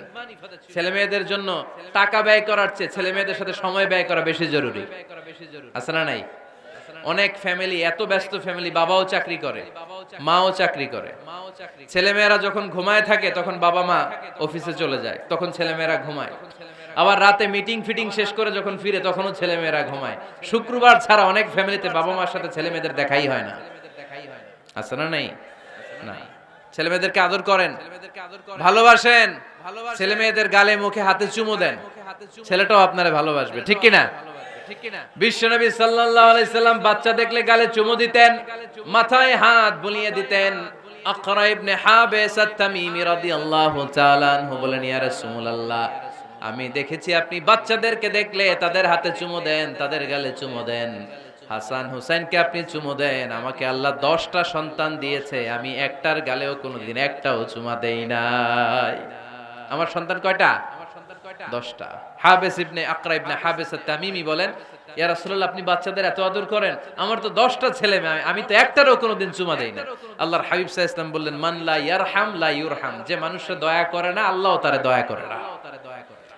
Speaker 2: ছেলে মেয়েদের জন্য টাকা ব্যয় করার চেয়ে ছেলে মেয়েদের সাথে সময় ব্যয় করা বেশি জরুরি, আছে না নাই? অনেক ফ্যামিলি, এত ব্যস্ত ফ্যামিলি, বাবাও চাকরি করে, মাও চাকরি করে। ছেলেমেয়েরা যখন ঘুমায় থাকে তখন বাবা মা অফিসে চলে যায়, তখন ছেলেমেয়েরা ঘুমায়। আবার রাতে মিটিং ফিটিং শেষ করে যখন ফিরে তখনও ছেলেমেয়েরা ঘুমায়। শুক্রবার ছাড়া অনেক ফ্যামিলিতে বাবা মার সাথে ছেলেমেয়েদের দেখাই হয় না, আছে না নাই? না। ছেলেমেয়েদেরকে আদর করেন, ভালোবাসেন, ছেলেমেয়েদের গালে মুখে হাতে চুমু দেন, ছেলেটাও আপনারা ভালোবাসবে, ঠিক কিনা? বিশ্বনবী সাল্লাল্লাহু আলাইহি সাল্লাম বাচ্চা দেখলে গালে চুমু দিতেন, মাথায় হাত বুলিয়ে দিতেন। আকরা ইবনে হাবিস আত-তামিমি রাদিয়াল্লাহু তাআলা আনহু বলেন, ইয়া রাসূলুল্লাহ, আমি দেখেছি আপনি বাচ্চাদেরকে দেখলে তাদের হাতে চুমু দেন, তাদের গালে চুমু দেন। হাসান হুসাইনকে আপনি চুমু দেন। আমাকে আল্লাহ 10টা সন্তান দিয়েছে, আমি একটার গালেও কোনোদিন একটাও চুমা দেই নাই। আমার সন্তান কয়টা? 10টা। হাবিস ইবনে আকরা ইবনে হাবিস আত-তামিমি বলেন, ইয়া রাসূলুল্লাহ, আপনি বাচ্চাদের এত আদর করেন, আমার তো 10টা ছেলে মেয়ে, আমি তো একটারও কোনোদিন চুমা দেই না। আল্লাহর হাবিব সাল্লাল্লাহু আলাইহি ওয়াসাল্লাম বললেন, মান লা ইয়ারহাম লা ইউরহাম, যে মানুষে দয়া করে না আল্লাহও তারে দয়া করে না।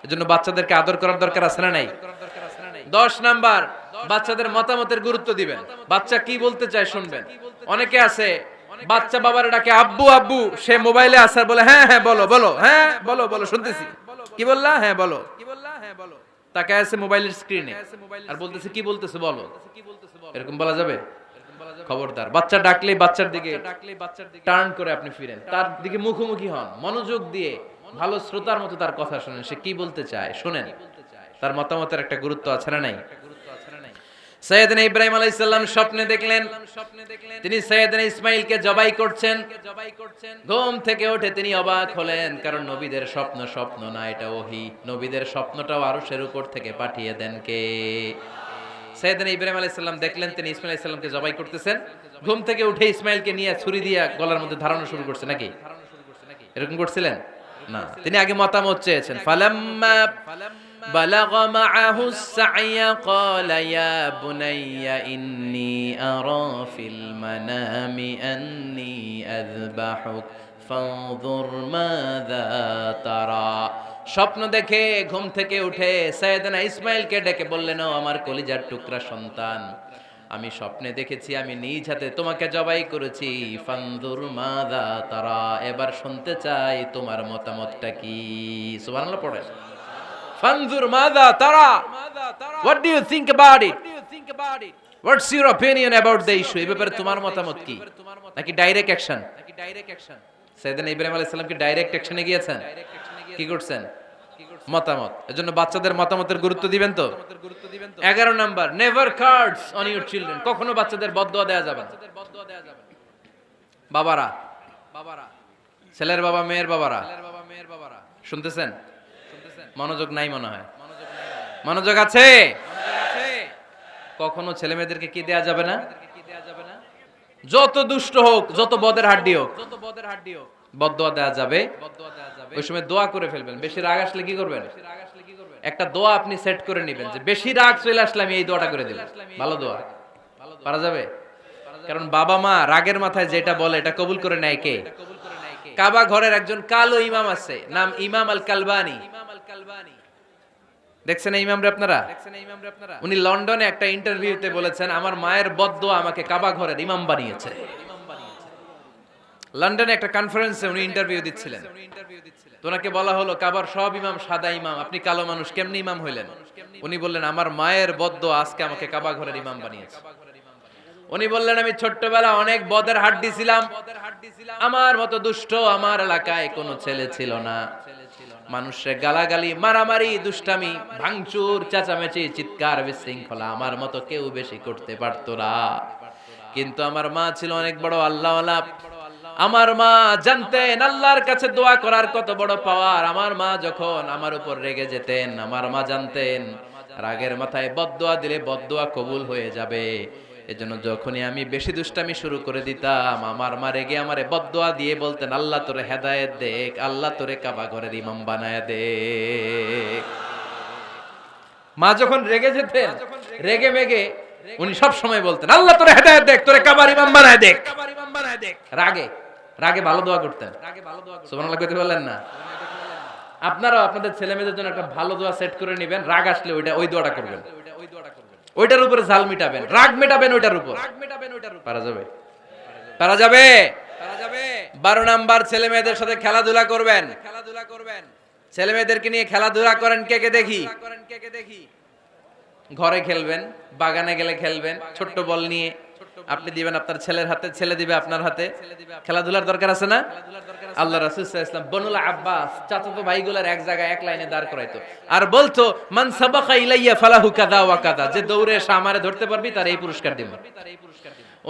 Speaker 2: এজন্য বাচ্চাদেরকে আদর করার দরকার আছে না নাই? 10 নাম্বার, বাচ্চাদের মতামতের গুরুত্ব দিবেন, বাচ্চা কি বলতে চায় শুনবেন। অনেকে আছে বাচ্চা বাবার ডাকে আব্বু আব্বু, সে মোবাইলে আসার বলে হ্যাঁ হ্যাঁ বলো বলো, হ্যাঁ বলো বলো শুনতেছি, কি বললা, হ্যাঁ বলো, তাকে আছে মোবাইলের স্ক্রিনে আর বলতেছে কি বলতেছে বলো, এরকম বলা যাবে? খবরদার, বাচ্চা ডাকলে বাচ্চার দিকে টার্ন করে আপনি ফিরেন, তার দিকে মুখোমুখি হন, মনোযোগ দিয়ে ভালো শ্রোতার মতো তার কথা শুনেন, সে কি বলতে চায় শুনেন, তার মতামতের একটা গুরুত্ব আছে না নাই? সাইয়েদনা ইব্রাহিম আলাইহিস সালাম স্বপ্নে দেখলেন তিনি সাইয়েদনা ইসমাঈলকে জবাই করছেন। ঘুম থেকে উঠে তিনি অবাক হলেন, কারণ নবীদের স্বপ্ন স্বপ্ন না, এটা ওহী। নবীদের স্বপ্নটাও আরশের উপর থেকে পাঠিয়ে দেন কে? সাইয়েদনা ইব্রাহিম আলাইহিস সালাম দেখলেন তিনি ইসমাঈল আলাইহিস সালামকে জবাই করতেছেন। ঘুম থেকে উঠে ইসমাঈলকে নিয়ে ছুরি দিয়ে গলার মধ্যে ধারানো শুরু করছে নাকি? এরকম করছিলেন না, তিনি আগে মতামত চেয়েছেন। ফালাম্মা বালাগ মাআহু সা'য়া ক্বালা ইয়া বুনাইয়া ইন্নী আরা ফিল মানামি আন্নী আযবাহুক ফানজুর মাযা তারা। স্বপ্ন দেখে ঘুম থেকে উঠে সাইয়েদনা ইসমাঈলকে ডেকে বললেন, ও আমার কলিজার টুকরা সন্তান, আমি স্বপ্নে দেখেছি আমি নিজ হাতে তোমাকে জবাই করেছি। ফানজুর মাযা তারা, এবার শুনতে চাই তোমার মতামতটা কি। সুবহানাল্লাহ পড়েন। ফানজুর মাযা তারা, what do you think about it? What's your opinion about the issue? এই ব্যাপারে তোমার মতামত কি? নাকি ডাইরেক্ট অ্যাকশন? সাইয়েদনা ইব্রাহিম আলাইহিস সালাম কি ডাইরেক্ট অ্যাকশনে গিয়েছেন? কি করছেন? মতামত। এজন্য বাচ্চাদের মতামতের গুরুত্ব দিবেন তো। 11 number, never cards on your children. কখনো বাচ্চাদের বদদোয়া দেয়া যাবে না। বাবারা, ছেলের বাবা মেয়ের বাবারা শুনতেছেন? মনোযোগ নাই মনে হয়। মনোযোগ আছে? কখনো ছেলে মেয়েদেরকে কি দেয়া যাবে না? যত দুষ্ট হোক, যত বদের হাড্ডি হোক, বদদোয়া দেয়া যাবে। ওই সময় দোয়া করে ফেলবেন। বেশি রাগ আসলে কি করবেন? একটা দোয়া আপনি সেট করে নেবেন যে বেশি রাগ চলে আসলে আমি এই দোয়াটা করে দিলাম। ভালো দোয়া পারা যাবে? কারণ বাবা মা রাগের মাথায় যেটা বলে এটা কবুল করে নেয় কে? কাবা ঘরের একজন কালো ইমাম আছে, নাম ইমাম আল কালবানি। দেখছেন এই ইমামরে আপনারা? উনি লন্ডনে একটা ইন্টারভিউতে বলেছেন, আমার মায়ের বদদোয়া আমাকে কাবা ঘরের ইমাম বানিয়েছে। লন্ডনে একটা কনফারেন্সে উনি ইন্টারভিউ দিচ্ছিলেন। তো ওনাকে বলা হলো, কাবার সব ইমাম সাদা ইমাম, আপনি কালো মানুষ, কেমনে ইমাম হইলেন? উনি বললেন, আমার মায়ের বদদোয়া আজকে আমাকে কাবা ঘরের ইমাম বানিয়েছে। উনি বললেন, আমি ছোট্টবেলা অনেক বদের হাড্ডি ছিলাম, আমার মতো দুষ্ট আমার এলাকায় কোনো ছেলে ছিল না। মানুষের গালাগালি, মারামারি, দুষ্টামি, ভাঙচুর, চেঁচামেচি, চিৎকার, বিশৃঙ্খলা আমার মতো কেউ বেশি করতে পারতো না। কিন্তু আমার মা ছিল অনেক বড় আল্লাহওয়ালা। আমার মা জানতেন আল্লাহর কাছে দোয়া করার কত বড় পাওয়ার। আমার মা যখন আমার উপর রেগে যেতেন, আমার মা জানতেন রাগের মাথায় বদদোয়া দিলে বদদোয়া কবুল হয়ে যাবে। এজন্য যখনই আমি বেশি দুষ্টামি শুরু করে দিতাম, আমার মা রেগে আমারে বদদোয়া দিয়ে বলতেন, আল্লাহ তোরে হেদায়েত দেখ, আল্লাহ তোরে কাবা ঘরের ইমাম বানায় দে। মা যখন রেগে যেতেন, রেগে মেগে উনি সব সময় বলতেন, আল্লাহ তোরে হেদায়েত দেখ, তোরে কাবার ইমাম বানায় দেখ। রাগে রাগে ভালো দোয়া করতেন। সুবহানাল্লাহ কইতে বললেন না? আপনারাও আপনাদের ছেলে মেয়েদের জন্য একটা ভালো দোয়া সেট করে নেবেন। রাগ আসলে ওই দোয়াটা করবেন, ওইটার উপরে জাল মিটাবেন, রাগ মেটাবেন ওইটার উপর। পারা যাবে? পারা যাবে? 12 নাম্বার, ছেলে মেয়েদের সাথে খেলাধুলা করবেন। ছেলে মেয়েদেরকে নিয়ে খেলাধুলা করেন কে কে দেখি। ঘরে খেলবেন, বাগানে গেলে খেলবেন, ছোট্ট বল নিয়ে আপনি দিবেন আপনার ছেলের হাতে, ছেলে দিবে আপনার হাতে। খেলাধুলার দরকার আছে না? আল্লাহ রাসূল সাল্লাল্লাহু আলাইহি ওয়াসাল্লাম বনুল আব্বাস চাচাতো ভাইগুলার এক জায়গায় এক লাইনে দাঁড় করাইতো আর বলতো, মান সাবাকা ইলাইয়া ফালাহু কাযা ওয়া কাযা, যে দৌড়ে এসে আমারে ধরতে পারবি তার এই পুরস্কার দিব।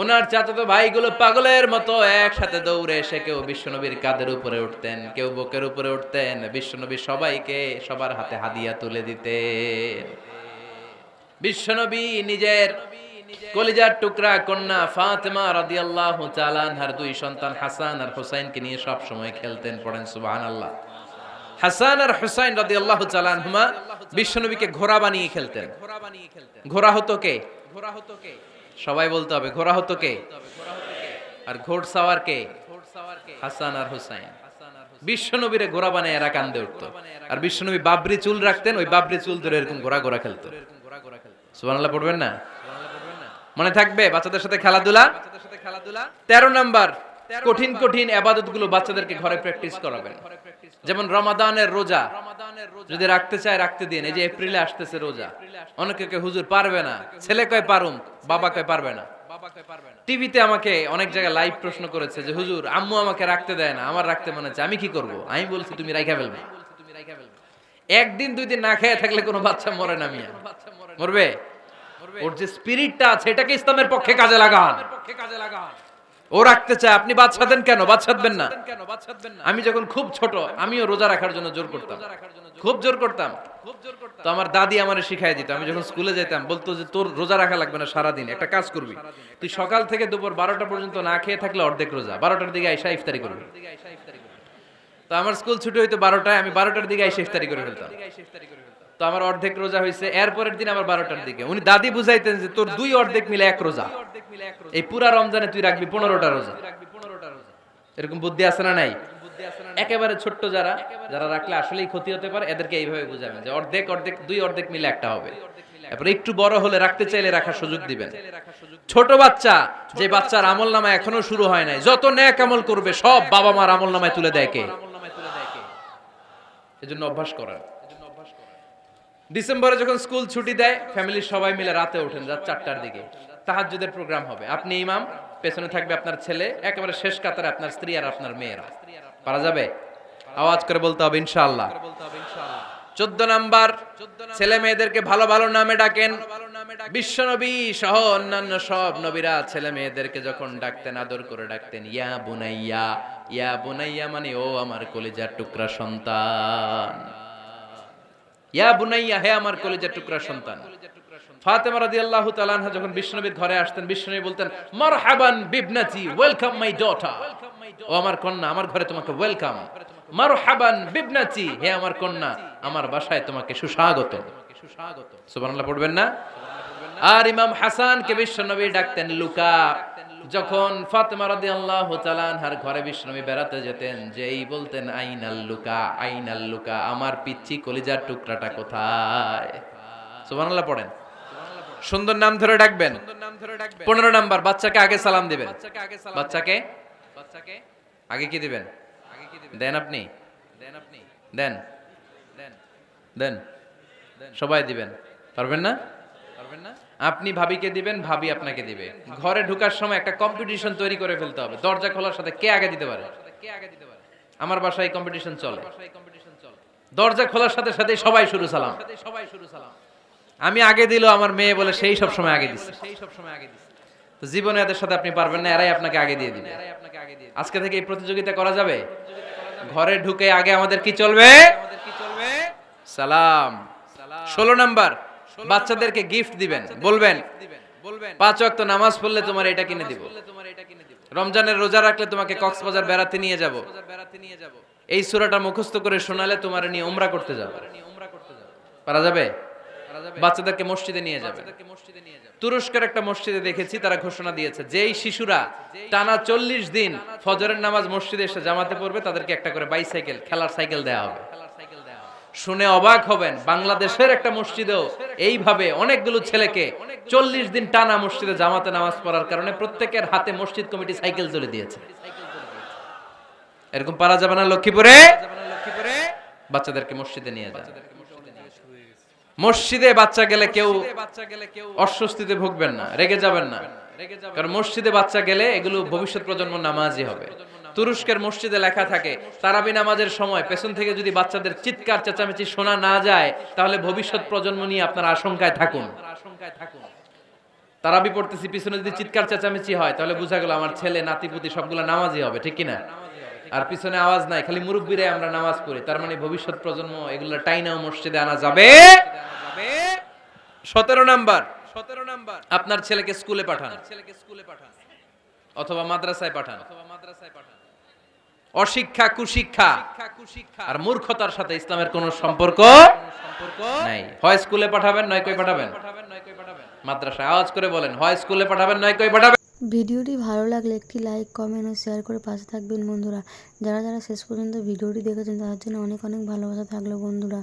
Speaker 2: ওনার চাচাতো ভাইগুলো পাগলের মতো একসাথে দৌড়ে এসে কেউ বিশ্বনবীর কাঁধের উপরে উঠতেন, কেউ বুকের উপরে উঠতেন। বিশ্বনবী সবাইকে সবার হাতে হাদিয়া তুলে দিতেন। বিশ্বনবী নিজের কলিজার টুকরা কন্যা ফাতেমা রাদিয়াল্লাহু তাআলা আনহার 2 সন্তান হাসান আর হুসাইনকে নিয়ে সব সময় খেলতেন। পড়েন সুবহানাল্লাহ। হাসান আর হুসাইন রাদিয়াল্লাহু তাআলা আনহুমা বিশ্বনবীকে ঘোড়া বানিয়ে খেলতেন। ঘোড়া হতো কে? সবাই বলতে হবে, ঘোড়া হতো কে? আর ঘোড়সাওয়ার কে? হাসান আর হুসাইন। বিশ্বনবীরে ঘোড়া বানায় এরা কান্দে উঠতো। আর বিশ্বনবী বাবরি চুল রাখতেন, ওই বাবরি চুল ধরে এরকম ঘোড়া খেলতো। সুবহানাল্লাহ পড়বেন না? মনে থাকবে বাচ্চাদের সাথে খেলাধুলা? 13 নাম্বার, কঠিন কঠিন ইবাদতগুলো বাচ্চাদেরকে ঘরে প্র্যাকটিস করাবেন। যেমন রমাদানের রোজা যদি রাখতে চায় রাখতে দিন। এই যে এপ্রিলে আসতেছে রোজা, অনেকে কয় হুজুর পারবে না, ছেলে কয় পারুম, বাবা কয় পারবে না। টিভিতে আমাকে অনেক জায়গায় লাইভ প্রশ্ন করেছে যে হুজুর আম্মু আমাকে রাখতে দেয় না, আমার রাখতে মনে হচ্ছে, আমি কি করব? আমি বলছি তুমি রাইখা ফেলবে। একদিন দুই দিন না খেয়ে থাকলে কোনো বাচ্চা মরে না মিয়া, মরবে? ওর যে স্পিরিটটা আছে এটাকে ইসলামের পক্ষে কাজে লাগান। ও রাখতে চায়, আপনি বাচ্চা দেন কেন? বাচ্চা দেন না। আমি যখন খুব ছোট আমিও রোজা রাখার জন্য জোর করতাম, খুব জোর করতাম। তো আমার দাদি আমারে শিখাই দিত। আমি যখন স্কুলে যেতাম বলতো যে তোর রোজা রাখা লাগবে না, সারাদিন একটা কাজ করবি, তুই সকাল থেকে দুপুর 12টা পর্যন্ত না খেয়ে থাকলে অর্ধেক রোজা, 12টার দিকে আইসা ইফতারি করবি। তো আমার স্কুল ছুটি হইতো 12টায়, আমি 12টার দিকে আইসা ইফতারি করে ফেলতাম। তো আমার অর্ধেক রোজা হয়েছে। এরপরের দিন আবার 12টার দিকে উনি দাদি বুঝাইতেন যে তোর দুই অর্ধেক মিলে এক রোজা, এই পুরা রমজানে তুই রাখবি 15টা রোজা। এরকম বুদ্ধি আছে না নাই? একেবারে ছোট্ট যারা যারা রাখলে আসলেই ক্ষতি হতে পারে এদেরকে এইভাবে বুঝাবেন যে অর্ধেক অর্ধেক দুই অর্ধেক মিলে একটা হবে। এরপর একটু বড় হলে রাখতে চাইলে রাখার সুযোগ দিবেন। ছোট বাচ্চা, যে বাচ্চার আমলনামা এখনো শুরু হয় নাই, যত নেক আমল করবে সব বাবা মার আমলনামায় তুলে দেয় কে? এজন্য অভ্যাস করেন। ডিসেম্বরে যখন স্কুল ছুটি দেয় ফ্যামিলির সবাই মিলে রাতে ওঠেন, রাত 4টার দিকে তাহাজ্জুদের প্রোগ্রাম হবে। আপনি ইমাম, পেছনে থাকবে আপনার ছেলে, একেবারে শেষ কাতারে আপনার স্ত্রী আর আপনার মেয়েরা। পারা যাবে? আওয়াজ করে বলতে হবে ইনশাআল্লাহ। 14 নাম্বার, ছেলে মেয়েদেরকে ভালো ভালো নামে ডাকেন। বিশ্বনবী সহ অন্যান্য সব নবীরা ছেলে মেয়েদেরকে যখন ডাকতেন আদর করে ডাকতেন ইয়া বুনাইয়া। ইয়া বুনাইয়া মানে ও আমার কলিজার টুকরা সন্তান। ইয়া বুনাইয়া, হে আমার কলিজার টুকরা সন্তান। ফাতেমা রাদিয়াল্লাহু তাআলা আনহা যখন বিশ্বনবীর ঘরে আসতেন বিশ্বনবী বলতেন মারহাবান বিবনাতি, ওয়েলকাম মাই ডটার। ও আমার কন্যা, আমার ঘরে তোমাকে ওয়েলকাম। মারহাবান বিবনাতি, হে আমার কন্যা, আমার বাসায় তোমাকে সুস্বাগত। সুবহানাল্লাহ পড়বেন না? আর ইমাম হাসানকে বিশ্বনবী ডাকতেন লুকা। যখন ফাতেমা রাদিয়াল্লাহু তাআলা আনহার ঘরে বিশ্বনবী বেড়াতে যেতেন, যেই বলতেন আইনাল লুকা, আইনাল লুকা, আমার পিচ্চি কলিজার টুকরাটা কোথায়? সুবহানাল্লাহ পড়েন। সুন্দর নাম ধরে ডাকবেন। 15 নাম্বার, বাচ্চাকে আগে সালাম দিবেন। বাচ্চাকে আগে কি দিবেন? দেন আপনি? দেন দেন সবাই দিবেন। পারবেন না? আপনি ভাবিকে দিবেন, ভাবি আপনাকে দিবে। ঘরে ঢোকার সময় একটা কম্পিটিশন তৈরি করে ফেলতে হবে, দরজা খোলার সাথে কে আগে দিতে পারে। আমার বাসায় কম্পিটিশন চলে, দরজা খোলার সাথে সাথে সবাই শুরু সালাম। আমি আগে দিল আমার মেয়ে বলে সেই সব সময় আগে দিচ্ছে। তো জীবনে এদের সাথে আপনি পারবেন না, এরাই আপনাকে আগে দিয়ে দিবে। আজকে থেকে এই প্রতিযোগিতা করা যাবে। ঘরে ঢুকে আগে আমাদের কি চলবে? সালাম। 16 নাম্বার, বাচ্চাদেরকে গিফট দিবেন। বলবেন 5 ওয়াক্ত নামাজ পড়লে তোমার এটা কিনে দিব, রমজানের রোজা রাখলে তোমাকে কক্সবাজার বেড়াতে নিয়ে যাব, এই সূরাটা মুখস্থ করে শোনালে তোমার নিয়ে উমরা করতে যাব। পারা যাবে? বাচ্চাদেরকে মসজিদে নিয়ে যাবে। তুরস্কের একটা মসজিদে দেখেছি তারা ঘোষণা দিয়েছে যেই শিশুরা টানা 40 দিন ফজরের নামাজ মসজিদে এসে জামাতে পড়বে তাদেরকে একটা করে বাইসাইকেল, খেলার সাইকেল দেয়া হবে। শুনে অবাক হবেন, বাংলাদেশের একটা মসজিদেও এইভাবে অনেকগুলো ছেলেকে 40 দিন টানা মসজিদে জামাতে নামাজ পড়ার কারণে প্রত্যেকের হাতে মসজিদ কমিটি সাইকেল তুলে দিয়েছে। এরকম পারা যাবে না? লক্ষ্মীপুরে বাচ্চাদেরকে মসজিদে নিয়ে যায়। মসজিদে বাচ্চা গেলে কেউ অস্বস্তিতে ভুগবেন না, রেগে যাবেন না, কারণ মসজিদে বাচ্চা গেলে এগুলো ভবিষ্যৎ প্রজন্ম নামাজি হবে। তুরস্কের মসজিদে লেখা থাকে তারাবি নামাজের সময় পেছন থেকে যদি বাচ্চাদের চিৎকার চেঁচামেচি শোনা না যায় তাহলে ভবিষ্যৎ প্রজন্ম নিয়ে আপনারা আশঙ্কায় থাকুন। তারাবি পড়তেছি, পিছনে যদি চিৎকার চেঁচামেচি হয় তাহলে বোঝা গেল আমার ছেলে নাতিপুতি সবগুলা নামাজি হবে, ঠিক কিনা? আর পিছনে আওয়াজ নাই, খালি মুরব্বিরাই আমরা নামাজ পড়ি, তার মানে ভবিষ্যৎ প্রজন্ম এগুলা টাইনাও মসজিদে আনা যাবে। 17 নাম্বার, আপনার ছেলেকে স্কুলে পাঠান অথবা মাদ্রাসায় পাঠান। অশিক্ষা, কুশিক্ষা আর মূর্খতার সাথে ইসলামের কোনো সম্পর্ক নাই। হয় স্কুলে পাঠাবেন নয় কই পাঠাবেন। মাদ্রাসায় আওয়াজ করে বলেন, হয় স্কুলে পাঠাবেন নয় কই পাঠাবেন।
Speaker 1: ভিডিওটি ভালো লাগলে একটি লাইক, কমেন্ট ও শেয়ার করে পাশে থাকবেন বন্ধুরা। যারা যারা শেষ পর্যন্ত ভিডিওটি দেখেছেন তাদের জন্য অনেক অনেক ভালোবাসা থাকলো বন্ধুরা।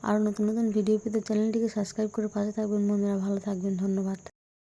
Speaker 1: আরও নতুন নতুন ভিডিও পেতে চ্যানেলটিকে সাবস্ক্রাইব করে পাশে থাকবেন বন্ধুরা। ভালো থাকবেন, ধন্যবাদ।